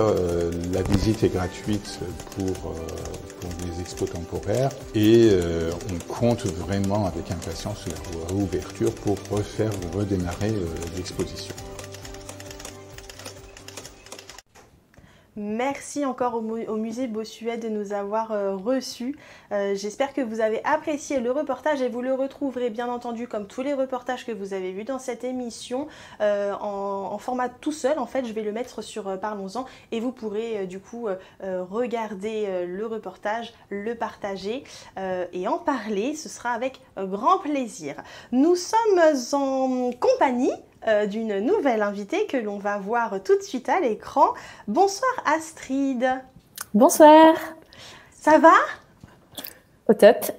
la visite est gratuite pour les expos temporaires et on compte vraiment avec impatience la réouverture pour redémarrer l'exposition. Merci encore au musée Bossuet de nous avoir reçus. J'espère que vous avez apprécié le reportage et vous le retrouverez bien entendu comme tous les reportages que vous avez vus dans cette émission en format tout seul. En fait, je vais le mettre sur Parlons-en et vous pourrez du coup regarder le reportage, le partager et en parler. Ce sera avec grand plaisir. Nous sommes en compagnie d'une nouvelle invitée que l'on va voir tout de suite à l'écran. Bonsoir Astrid. Bonsoir. Ça va ? Au top.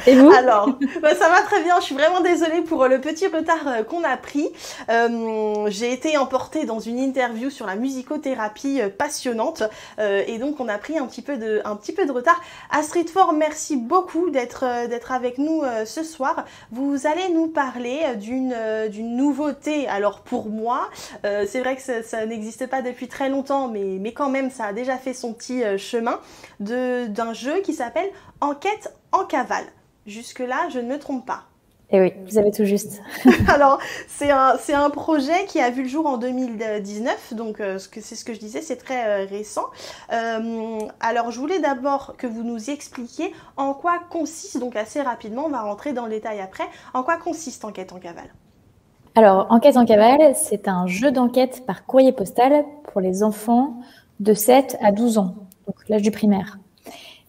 Et vous ? Alors, ça va très bien. Je suis vraiment désolée pour le petit retard qu'on a pris. J'ai été emportée dans une interview sur la musicothérapie passionnante et donc on a pris un petit peu de retard. Astrid Faure, merci beaucoup d'être avec nous ce soir. Vous allez nous parler d'une nouveauté. Alors pour moi, c'est vrai que ça n'existe pas depuis très longtemps, mais quand même ça a déjà fait son petit chemin d'un jeu qui s'appelle Enquête en cavale. Jusque-là, je ne me trompe pas. Eh oui, vous avez tout juste. Alors, c'est un projet qui a vu le jour en 2019, donc c'est ce que je disais, c'est très récent. Alors, je voulais d'abord que vous nous expliquiez en quoi consiste, donc assez rapidement, on va rentrer dans le détail après, en quoi consiste Enquête en cavale. Alors, Enquête en cavale, c'est un jeu d'enquête par courrier postal pour les enfants de 7 à 12 ans, donc l'âge du primaire.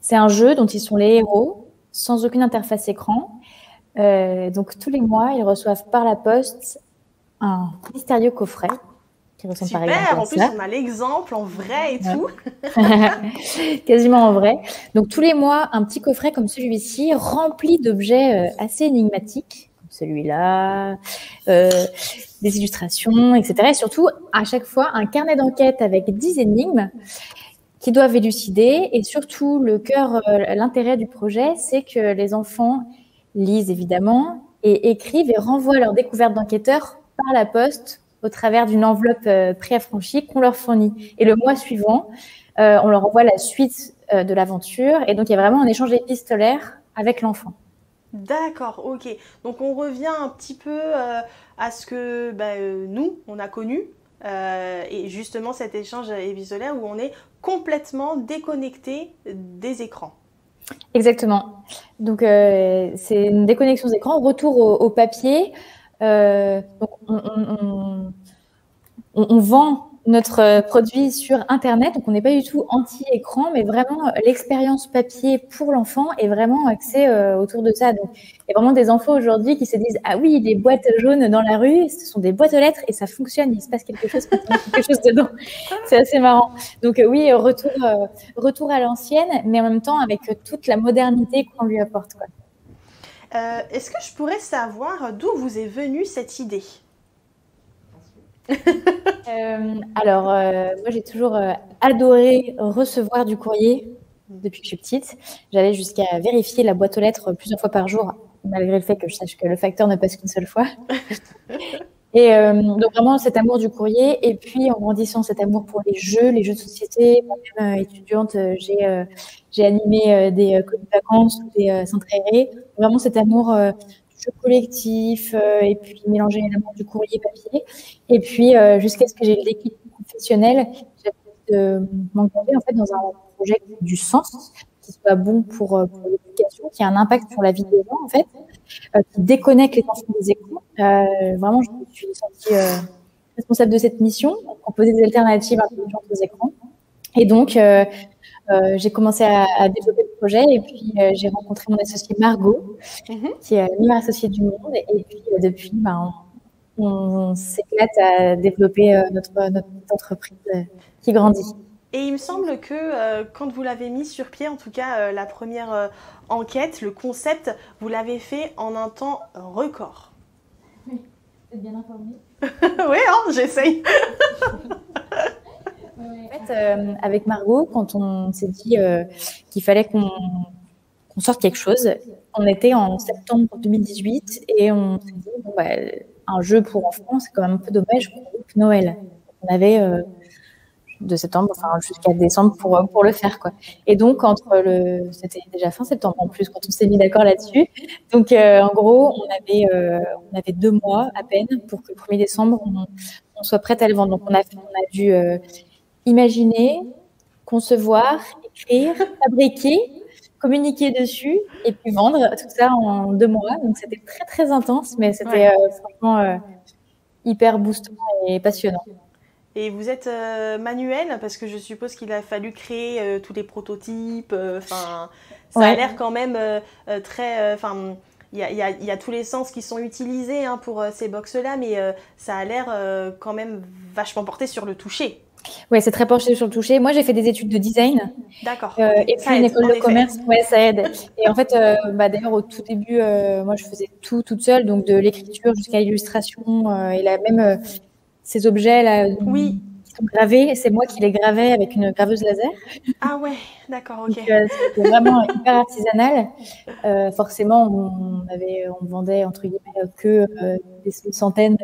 C'est un jeu dont ils sont les héros, sans aucune interface écran. Donc, tous les mois, ils reçoivent par la poste un mystérieux coffret qui ressemble par exemple à en plus, ça. on a l'exemple en vrai et tout. Quasiment en vrai. Donc, tous les mois, un petit coffret comme celui-ci, rempli d'objets assez énigmatiques, comme celui-là, des illustrations, etc. Et surtout, à chaque fois, un carnet d'enquête avec 10 énigmes qui doivent élucider. Et surtout, l'intérêt du projet, c'est que les enfants lisent évidemment et écrivent et renvoient leurs découvertes d'enquêteurs par la poste au travers d'une enveloppe préaffranchie qu'on leur fournit. Et le mois suivant, on leur envoie la suite de l'aventure. Et donc, il y a vraiment un échange épistolaire avec l'enfant. D'accord, ok. Donc, on revient un petit peu à ce que nous, on a connu. Et justement cet échange épistolaire où on est complètement déconnecté des écrans. Exactement. Donc c'est une déconnexion des écrans, retour au papier. Donc on vend notre produit sur Internet. Donc, on n'est pas du tout anti-écran, mais vraiment l'expérience papier pour l'enfant est vraiment axée autour de ça. Donc, il y a vraiment des enfants aujourd'hui qui se disent « Ah oui, les boîtes jaunes dans la rue, ce sont des boîtes aux lettres et ça fonctionne, il se passe quelque chose quand on met quelque chose dedans. » C'est assez marrant. Donc oui, retour à l'ancienne, mais en même temps avec toute la modernité qu'on lui apporte, quoi. Est-ce que je pourrais savoir d'où vous est venue cette idée? Moi j'ai toujours adoré recevoir du courrier depuis que je suis petite. J'allais jusqu'à vérifier la boîte aux lettres plusieurs fois par jour, malgré le fait que je sache que le facteur ne passe qu'une seule fois. Et donc vraiment cet amour du courrier, et puis en grandissant cet amour pour les jeux de société. Moi-même étudiante, j'ai animé des colonies de vacances ou des centres aérés. Vraiment cet amour du jeu collectif, et puis mélanger l'amour du courrier papier. Et puis jusqu'à ce que j'ai le déclic professionnel, j'ai envie de m'engager en fait dans un projet qui ait du sens, qui soit bon pour l'éducation, qui a un impact sur la vie des gens en fait, qui déconnecte les enfants des écrans. Vraiment, je me suis sentie responsable de cette mission, proposer des alternatives intelligentes aux écrans. Et donc, j'ai commencé à développer le projet, et puis j'ai rencontré mon associée Margot, qui est la meilleure associée du monde. Et puis depuis, on s'éclate à développer notre entreprise qui grandit. Et il me semble que quand vous l'avez mis sur pied, en tout cas la première enquête, le concept, vous l'avez fait en un temps record. Oui, vous êtes bien informée. Oui, hein, j'essaye. En fait, avec Margot, quand on s'est dit qu'il fallait qu'on sorte quelque chose, on était en septembre 2018 et on s'est dit, bon, un jeu pour enfants, c'est quand même un peu dommage qu'on loupe Noël. On avait de septembre, jusqu'à décembre pour le faire, quoi. Et donc, c'était déjà fin septembre en plus quand on s'est mis d'accord là-dessus. Donc, en gros, on avait 2 mois à peine pour que le 1er décembre, on soit prête à le vendre. Donc, on a dû imaginer, concevoir, écrire, fabriquer, communiquer dessus et puis vendre tout ça en 2 mois. Donc, c'était très, très intense, mais c'était franchement hyper boostant et passionnant. Et vous êtes manuel, parce que je suppose qu'il a fallu créer tous les prototypes. Ça a l'air quand même très... il y a tous les sens qui sont utilisés pour ces box-là, mais ça a l'air quand même vachement porté sur le toucher. Oui, c'est très porté sur le toucher. Moi, j'ai fait des études de design. D'accord. Et puis une école de commerce. Ouais, ça aide. Et en fait, d'ailleurs, au tout début, moi, je faisais tout toute seule, donc de l'écriture jusqu'à l'illustration et même ces objets-là qui sont gravés, c'est moi qui les gravais avec une graveuse laser. Ah ouais, d'accord, ok. C'était vraiment hyper artisanal. Forcément, on vendait entre guillemets que des centaines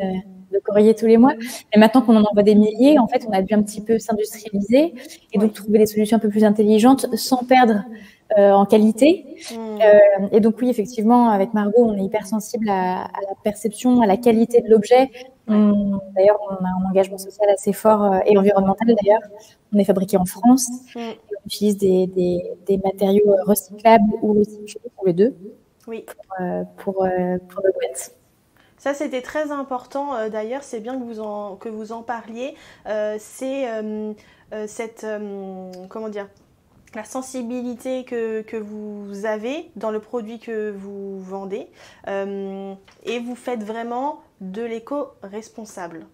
de courriers tous les mois. Et maintenant qu'on en envoie des milliers, en fait, on a dû un petit peu s'industrialiser et donc trouver des solutions un peu plus intelligentes sans perdre en qualité. Et donc oui, effectivement, avec Margot, on est hyper sensible à la perception, à la qualité de l'objet. D'ailleurs, on a un engagement social assez fort et environnemental d'ailleurs. On est fabriqué en France. Et on utilise des matériaux recyclables ou recyclés, pour les deux, pour nos boîtes. Ça, c'était très important. D'ailleurs, c'est bien que vous en parliez. C'est cette... comment dire, la sensibilité que vous avez dans le produit que vous vendez, et vous faites vraiment de l'éco-responsable.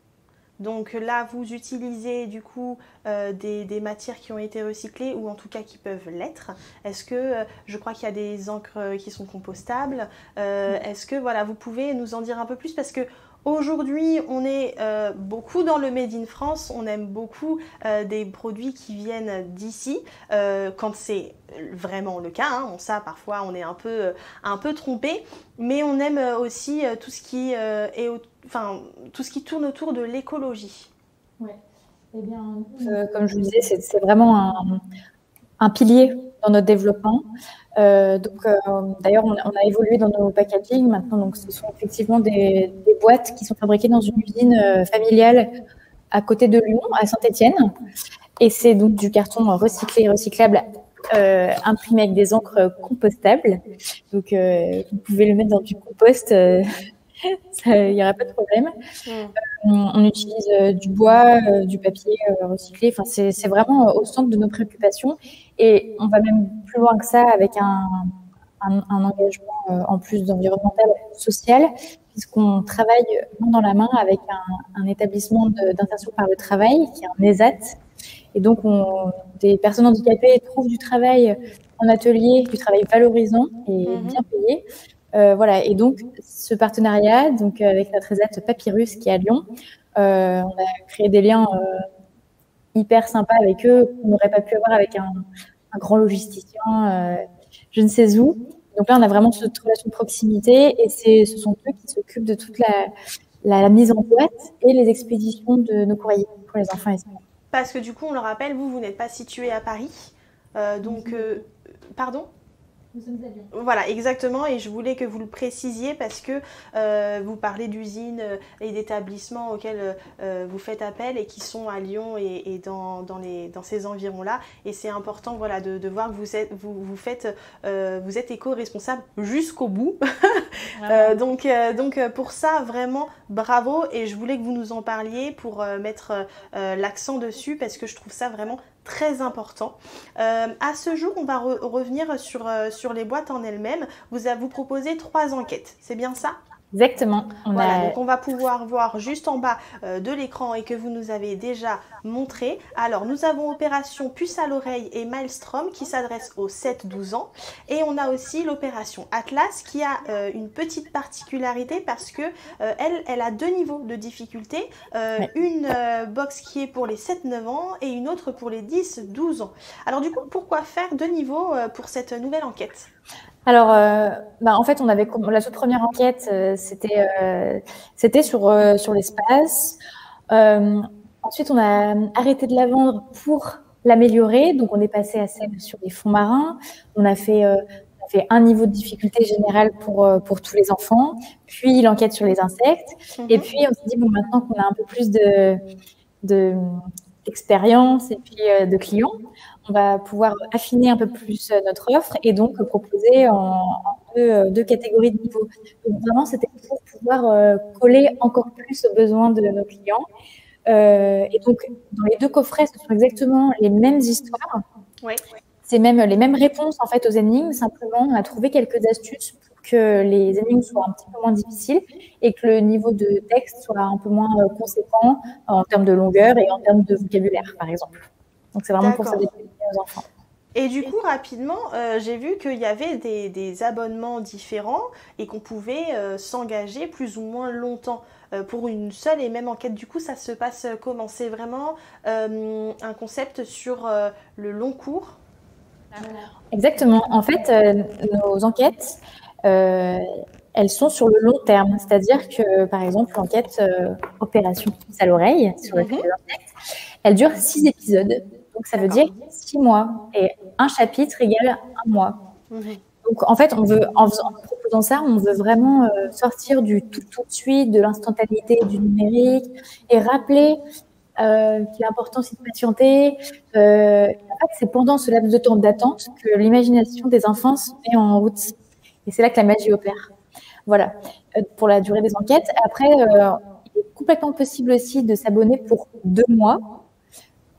Donc là, vous utilisez du coup des matières qui ont été recyclées ou en tout cas qui peuvent l'être. Est-ce que, je crois qu'il y a des encres qui sont compostables. Est-ce que voilà, vous pouvez nous en dire un peu plus, parce que aujourd'hui, on est beaucoup dans le Made in France, on aime beaucoup des produits qui viennent d'ici, quand c'est vraiment le cas, ça parfois on est un peu trompé, mais on aime aussi tout ce qui tout ce qui tourne autour de l'écologie. Ouais. Eh bien, comme je vous disais, c'est vraiment un pilier dans notre développement. D'ailleurs, on a évolué dans nos packaging maintenant. Donc, ce sont effectivement des boîtes qui sont fabriquées dans une usine familiale à côté de Lyon, à Saint-Étienne. Et c'est donc du carton recyclé et recyclable, imprimé avec des encres compostables. Donc, vous pouvez le mettre dans du compost il n'y aura pas de problème. On utilise du bois, du papier recyclé. Enfin, c'est vraiment au centre de nos préoccupations. Et on va même plus loin que ça avec un engagement en plus d'environnemental, social, puisqu'on travaille main dans la main avec un établissement d'insertion par le travail, qui est un ESAT. Et donc, des personnes handicapées trouvent du travail en atelier, du travail valorisant et bien payé. Voilà. Et donc, ce partenariat, donc avec notre ESAT Papyrus qui est à Lyon, on a créé des liens hyper sympas avec eux qu'on n'aurait pas pu avoir avec un grand logisticien, je ne sais où. Donc là, on a vraiment cette relation de proximité et ce sont eux qui s'occupent de toute la mise en boîte et les expéditions de nos courriers pour les enfants isolés. Parce que du coup, on le rappelle, vous n'êtes pas situé à Paris. Pardon ? Nous sommes à Lyon. Voilà, exactement, et je voulais que vous le précisiez parce que vous parlez d'usines et d'établissements auxquels vous faites appel et qui sont à Lyon et dans ces environs-là. Et c'est important, voilà, de voir que vous êtes éco-responsable jusqu'au bout. Donc pour ça, vraiment, bravo. Et je voulais que vous nous en parliez pour mettre l'accent dessus parce que je trouve ça vraiment très important. À ce jour, on va revenir sur les boîtes en elles-mêmes. Vous proposez 3 enquêtes, c'est bien ça ? Exactement. Donc on va pouvoir voir juste en bas de l'écran et que vous nous avez déjà montré. Alors nous avons opération puce à l'oreille et Maelstrom qui s'adresse aux 7-12 ans. Et on a aussi l'opération Atlas qui a une petite particularité parce que elle a 2 niveaux de difficulté. Une box qui est pour les 7-9 ans et une autre pour les 10-12 ans. Alors du coup, pourquoi faire 2 niveaux pour cette nouvelle enquête ? Alors, en fait, on avait la toute première enquête, c'était sur l'espace. Ensuite, on a arrêté de la vendre pour l'améliorer. Donc, on est passé à celle sur les fonds marins. On a fait un niveau de difficulté général pour tous les enfants. Puis l'enquête sur les insectes. Et puis, on s'est dit bon, maintenant qu'on a un peu plus d'expérience et puis de clients, on va pouvoir affiner un peu plus notre offre et donc proposer en deux catégories de niveaux. Donc vraiment, c'était pour pouvoir coller encore plus aux besoins de nos clients. Et donc, dans les 2 coffrets, ce sont exactement les mêmes histoires. Ouais. C'est même les mêmes réponses en fait aux énigmes. Simplement, on a trouvé quelques astuces pour que les énigmes soient un petit peu moins difficiles et que le niveau de texte soit un peu moins conséquent en termes de longueur et en termes de vocabulaire, par exemple. Donc, c'est vraiment pour s'adapter aux enfants. Et du coup, rapidement, j'ai vu qu'il y avait des abonnements différents et qu'on pouvait s'engager plus ou moins longtemps pour une seule et même enquête. Du coup, ça se passe comment ? C'est vraiment un concept sur le long cours ? Exactement. En fait, nos enquêtes, elles sont sur le long terme. C'est-à-dire que, par exemple, l'enquête Opération puce à l'oreille, sur le insectes, elle dure 6 épisodes. Donc, ça veut dire 6 mois. Et un chapitre égale 1 mois. Donc, en fait, en proposant ça, on veut vraiment sortir du tout de suite, de l'instantanéité du numérique et rappeler qu'il est important aussi de patienter. En fait, c'est pendant ce laps de temps d'attente que l'imagination des enfants se met en route. Et c'est là que la magie opère. Voilà, pour la durée des enquêtes. Après, il est complètement possible aussi de s'abonner pour 2 mois.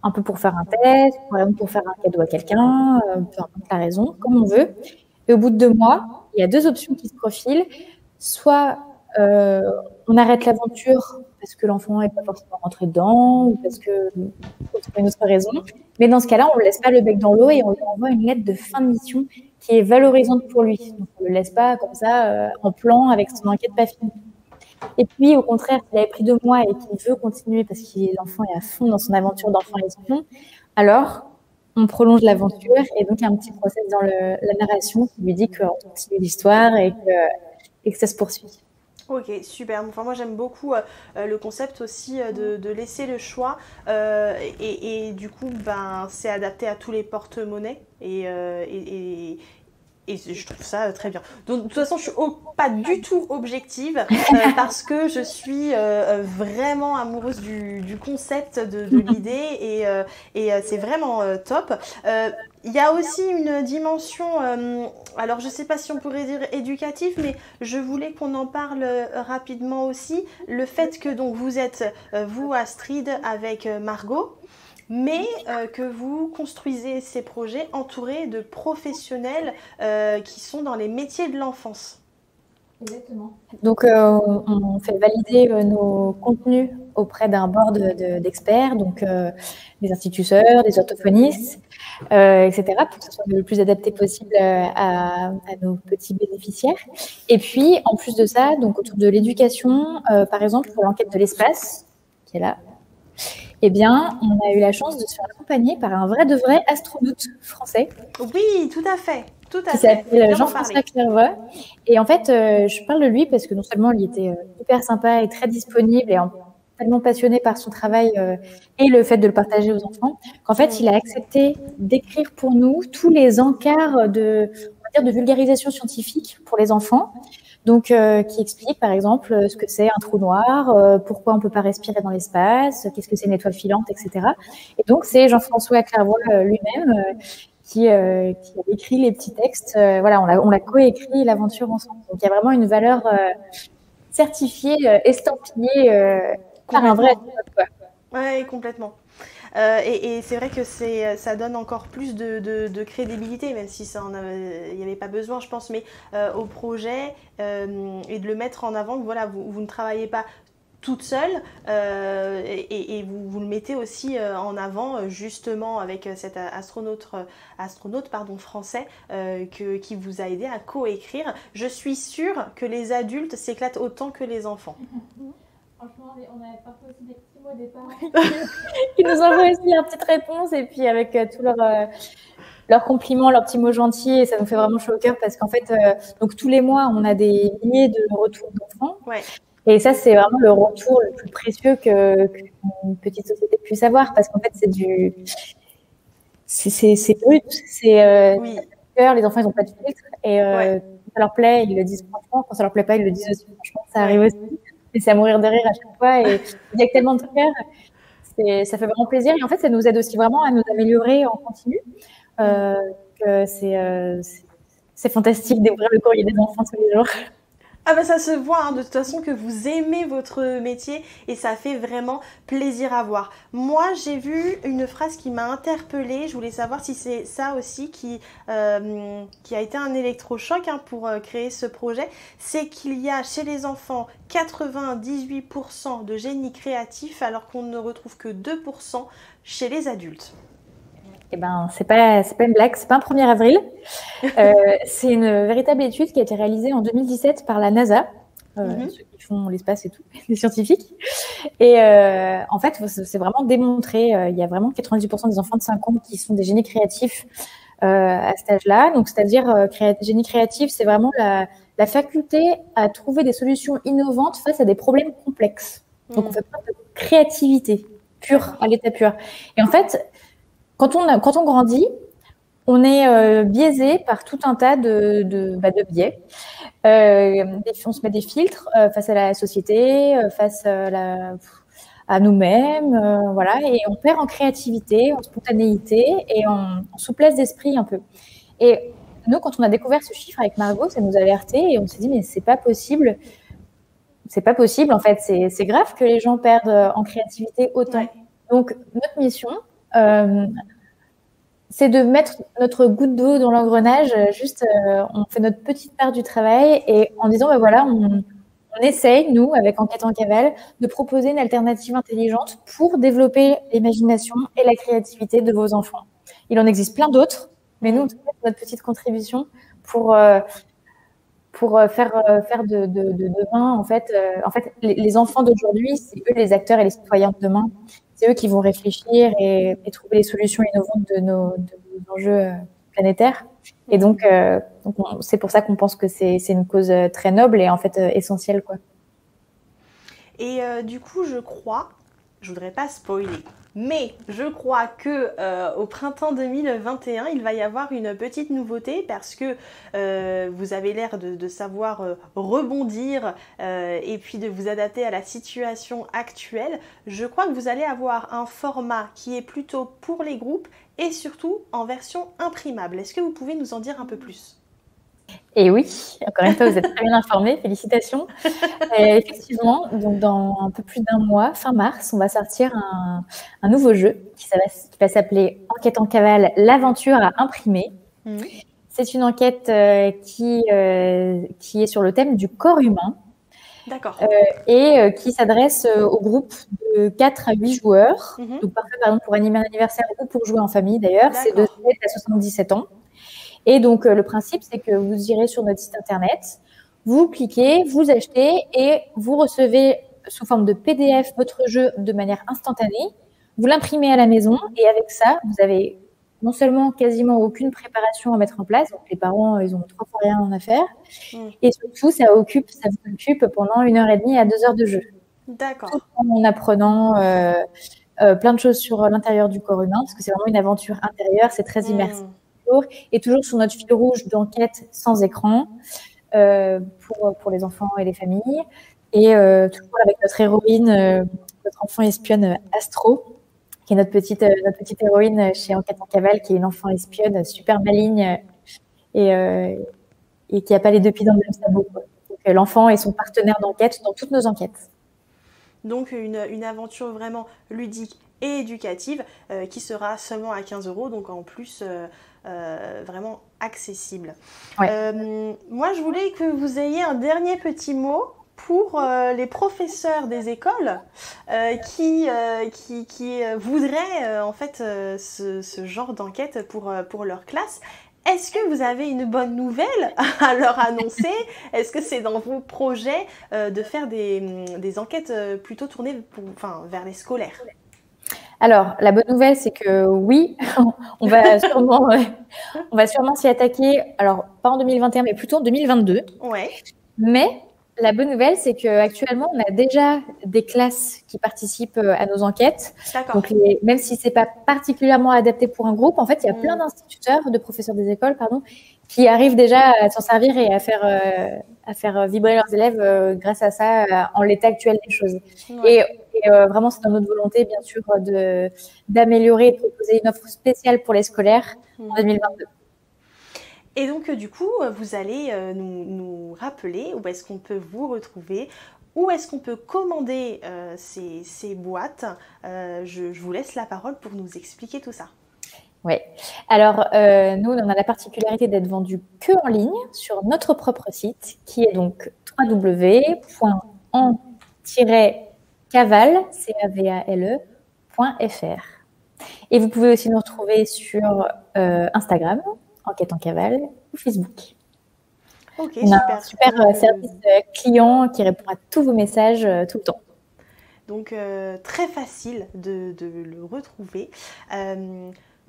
Un peu pour faire un test, pour faire un cadeau à quelqu'un, peu importe la raison, comme on veut. Et au bout de 2 mois, il y a 2 options qui se profilent. Soit on arrête l'aventure parce que l'enfant n'est pas forcément rentré dedans ou parce que pour une autre raison. Mais dans ce cas-là, on ne laisse pas le bec dans l'eau et on lui envoie une lettre de fin de mission qui est valorisante pour lui. Donc, on ne le laisse pas comme ça en plan avec son enquête pas finie. Et puis, au contraire, s'il avait pris 2 mois et qu'il veut continuer parce que l'enfant est à fond dans son aventure d'enfant espion, alors on prolonge l'aventure et donc il y a un petit process dans la narration qui lui dit qu'on continue l'histoire et que ça se poursuit. Ok, super. Enfin, moi, j'aime beaucoup le concept aussi de laisser le choix et du coup, c'est adapté à tous les porte-monnaies et Et je trouve ça très bien. Donc, de toute façon, je suis pas du tout objective parce que je suis vraiment amoureuse du concept de l'idée et c'est vraiment top. Il y a aussi une dimension, alors je ne sais pas si on pourrait dire éducative, mais je voulais qu'on en parle rapidement aussi. Le fait que donc vous êtes, vous Astrid, avec Margot, mais que vous construisez ces projets entourés de professionnels qui sont dans les métiers de l'enfance. Exactement. Donc, on fait valider nos contenus auprès d'un board d'experts, donc des instituteurs, des orthophonistes, etc., pour que ce soit le plus adapté possible à nos petits bénéficiaires. Et puis, en plus de ça, donc autour de l'éducation, par exemple, pour l'enquête de l'espace, qui est là, eh bien, on a eu la chance de se faire accompagner par un vrai de vrai astronaute français. Oui, tout à fait. Qui s'appelle Jean-François Clairvoy. Et en fait, je parle de lui parce que non seulement il était hyper sympa et très disponible et tellement passionné par son travail et le fait de le partager aux enfants, qu'en fait, il a accepté d'écrire pour nous tous les encarts de vulgarisation scientifique pour les enfants. Donc, qui explique, par exemple, ce que c'est un trou noir, pourquoi on ne peut pas respirer dans l'espace, qu'est-ce que c'est une étoile filante, etc. Et donc, c'est Jean-François Clairvoy lui-même qui a écrit les petits textes. Voilà, on l'a coécrit l'aventure ensemble. Donc, il y a vraiment une valeur certifiée, estampillée par un vrai astronaute. Oui, complètement. Et c'est vrai que ça donne encore plus de crédibilité, même si il n'y avait pas besoin, je pense, mais au projet et de le mettre en avant. Voilà, vous ne travaillez pas toute seule et vous le mettez aussi en avant justement avec cet astronaute français qui vous a aidé à coécrire. Je suis sûre que les adultes s'éclatent autant que les enfants. Franchement, on a parfois aussi des petits mots des parents qui nous envoient aussi une petite réponse et puis avec tous leurs compliments, leurs petits mots gentils, et ça nous fait vraiment chaud au cœur parce qu'en fait, donc tous les mois, on a des milliers de retours d'enfants. Ouais. Et ça, c'est vraiment le retour le plus précieux qu'une petite société puisse avoir parce qu'en fait, c'est brut, oui. Les enfants, ils n'ont pas de filtre et quand ça leur plaît, ils le disent franchement. Quand ça leur plaît pas, ils le disent aussi franchement. Ça arrive aussi. Et c'est à mourir de rire à chaque fois. Et il y a tellement de cœur. Ça fait vraiment plaisir. Et en fait, ça nous aide aussi vraiment à nous améliorer en continu. C'est fantastique d'ouvrir le courrier des enfants tous les jours. Ah bah ça se voit hein, de toute façon que vous aimez votre métier et ça fait vraiment plaisir à voir. Moi j'ai vu une phrase qui m'a interpellée, je voulais savoir si c'est ça aussi qui a été un électrochoc hein, pour créer ce projet, c'est qu'il y a chez les enfants 98% de génie créatif alors qu'on ne retrouve que 2% chez les adultes. Eh ben, c'est pas une blague, c'est pas un 1er avril. C'est une véritable étude qui a été réalisée en 2017 par la NASA, ceux qui font l'espace et tout, les scientifiques. Et en fait, c'est vraiment démontré. Il y a vraiment 98% des enfants de 5 ans qui sont des génies créatifs à cet âge-là. Donc, c'est-à-dire, génie créatif, c'est vraiment la faculté à trouver des solutions innovantes face à des problèmes complexes. Donc, on fait preuve de créativité pure, à l'état pur. Et en fait, quand on grandit, on est biaisé par tout un tas de biais. On se met des filtres face à la société, face à nous-mêmes, voilà, et on perd en créativité, en spontanéité et en souplesse d'esprit un peu. Et nous, quand on a découvert ce chiffre avec Margot, ça nous a alertés et on s'est dit mais c'est pas possible. C'est pas possible en fait. C'est grave que les gens perdent en créativité autant. Ouais. Donc notre mission. C'est de mettre notre goutte d'eau dans l'engrenage, on fait notre petite part du travail et en disant, voilà, on essaye, nous, avec Enquête en cavale, de proposer une alternative intelligente pour développer l'imagination et la créativité de vos enfants. Il en existe plein d'autres, mais nous, on fait notre petite contribution pour faire de demain, en fait, les enfants d'aujourd'hui, c'est eux les acteurs et les citoyens de demain. C'est eux qui vont réfléchir et trouver les solutions innovantes de nos enjeux planétaires. Et donc c'est pour ça qu'on pense que c'est une cause très noble et en fait essentielle, quoi. Et du coup, je voudrais pas spoiler, Mais je crois que au printemps 2021, il va y avoir une petite nouveauté parce que vous avez l'air de savoir rebondir et puis de vous adapter à la situation actuelle. Je crois que vous allez avoir un format qui est plutôt pour les groupes et surtout en version imprimable. Est-ce que vous pouvez nous en dire un peu plus ? Et oui, encore une fois, vous êtes très bien informés, félicitations. Effectivement, donc dans un peu plus d'un mois, fin mars, on va sortir un nouveau jeu qui va s'appeler Enquête en cavale, l'aventure à imprimer. C'est une enquête qui est sur le thème du corps humain. D'accord. Et qui s'adresse au groupe de 4 à 8 joueurs. Donc parfait par exemple pour animer un anniversaire ou pour jouer en famille d'ailleurs. C'est de 7 à 77 ans. Et donc, le principe, c'est que vous irez sur notre site internet, vous cliquez, vous achetez et vous recevez sous forme de PDF votre jeu de manière instantanée. Vous l'imprimez à la maison et avec ça, vous avez non seulement quasiment aucune préparation à mettre en place, donc les parents, ils ont 3 fois rien à faire, et surtout, ça vous occupe pendant 1h30 à 2 heures de jeu. D'accord. Tout en apprenant plein de choses sur l'intérieur du corps humain, parce que c'est vraiment une aventure intérieure, c'est très immersif. Et toujours sur notre fil rouge d'enquête sans écran pour les enfants et les familles. Et toujours avec notre héroïne, notre enfant espionne Astro, qui est notre petite héroïne chez Enquête en cavale, qui est une enfant espionne super maligne et qui n'a pas les deux pieds dans le même sabot. Donc l'enfant est son partenaire d'enquête dans toutes nos enquêtes. Donc une aventure vraiment ludique et éducative qui sera seulement à 15 €, donc en plus vraiment accessible. Ouais. Moi, je voulais que vous ayez un dernier petit mot pour les professeurs des écoles qui voudraient en fait ce genre d'enquête pour leur classe. Est-ce que vous avez une bonne nouvelle à leur annoncer? Est-ce que c'est dans vos projets de faire des enquêtes plutôt tournées vers les scolaires? Alors, la bonne nouvelle, c'est que oui, on va sûrement s'y attaquer. Alors, pas en 2021, mais plutôt en 2022. Ouais. Mais la bonne nouvelle, c'est qu'actuellement, on a déjà des classes qui participent à nos enquêtes. D'accord. Donc, même si c'est pas particulièrement adapté pour un groupe, en fait, il y a plein d'instituteurs, de professeurs des écoles, qui arrivent déjà à s'en servir et à faire vibrer leurs élèves grâce à ça en l'état actuel des choses. Ouais. Et vraiment, c'est dans notre volonté, bien sûr, d'améliorer et de proposer une offre spéciale pour les scolaires en 2022. Et donc, du coup, vous allez nous rappeler où est-ce qu'on peut vous retrouver, où est-ce qu'on peut commander ces boîtes. Je vous laisse la parole pour nous expliquer tout ça. Oui. Alors, nous, on a la particularité d'être vendus que en ligne sur notre propre site, qui est donc www.en-cavale.fr. Et vous pouvez aussi nous retrouver sur Instagram, Enquête en cavale, ou Facebook. Ok, on a un super service client qui répond à tous vos messages tout le temps. Donc, très facile de le retrouver.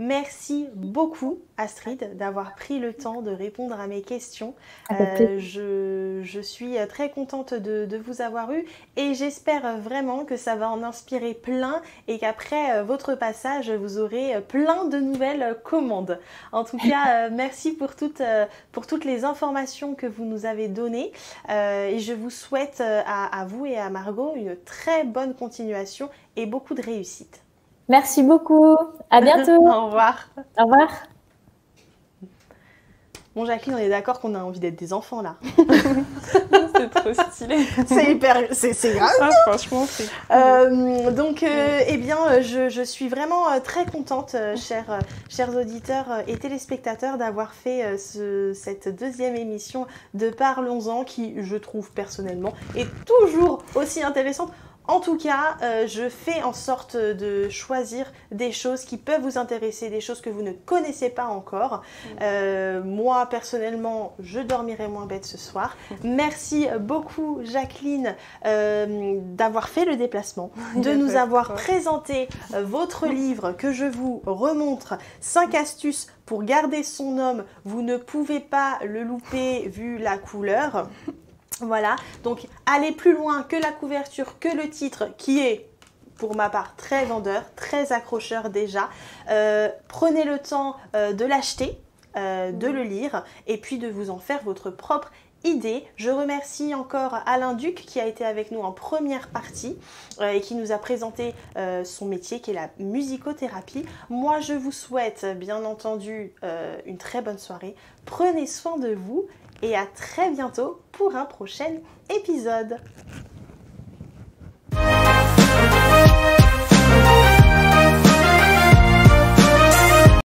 Merci beaucoup, Astrid, d'avoir pris le temps de répondre à mes questions. Je suis très contente de vous avoir eu et j'espère vraiment que ça va en inspirer plein et qu'après votre passage, vous aurez plein de nouvelles commandes. En tout cas, merci pour toutes les informations que vous nous avez données et je vous souhaite à vous et à Margot une très bonne continuation et beaucoup de réussite. Merci beaucoup. À bientôt. Au revoir. Au revoir. Bon, Jacqueline, on est d'accord qu'on a envie d'être des enfants, là. C'est trop stylé. C'est grave. Ah, franchement, c'est cool. Donc, eh bien, je suis vraiment très contente, chers auditeurs et téléspectateurs, d'avoir fait cette deuxième émission de Parlons-en, qui, je trouve personnellement, est toujours aussi intéressante. En tout cas, je fais en sorte de choisir des choses qui peuvent vous intéresser, des choses que vous ne connaissez pas encore. Moi, personnellement, je dormirai moins bête ce soir. Merci beaucoup, Jacqueline, d'avoir fait le déplacement, de nous avoir présenté votre livre que je vous remontre, 5 astuces pour garder son homme. Vous ne pouvez pas le louper vu la couleur. Voilà, donc allez plus loin que la couverture, que le titre qui est pour ma part très vendeur, très accrocheur déjà. Prenez le temps de l'acheter, de le lire et puis de vous en faire votre propre idée. Je remercie encore Alain Duc qui a été avec nous en première partie et qui nous a présenté son métier qui est la musicothérapie. moi je vous souhaite bien entendu une très bonne soirée, prenez soin de vous et à très bientôt pour un prochain épisode.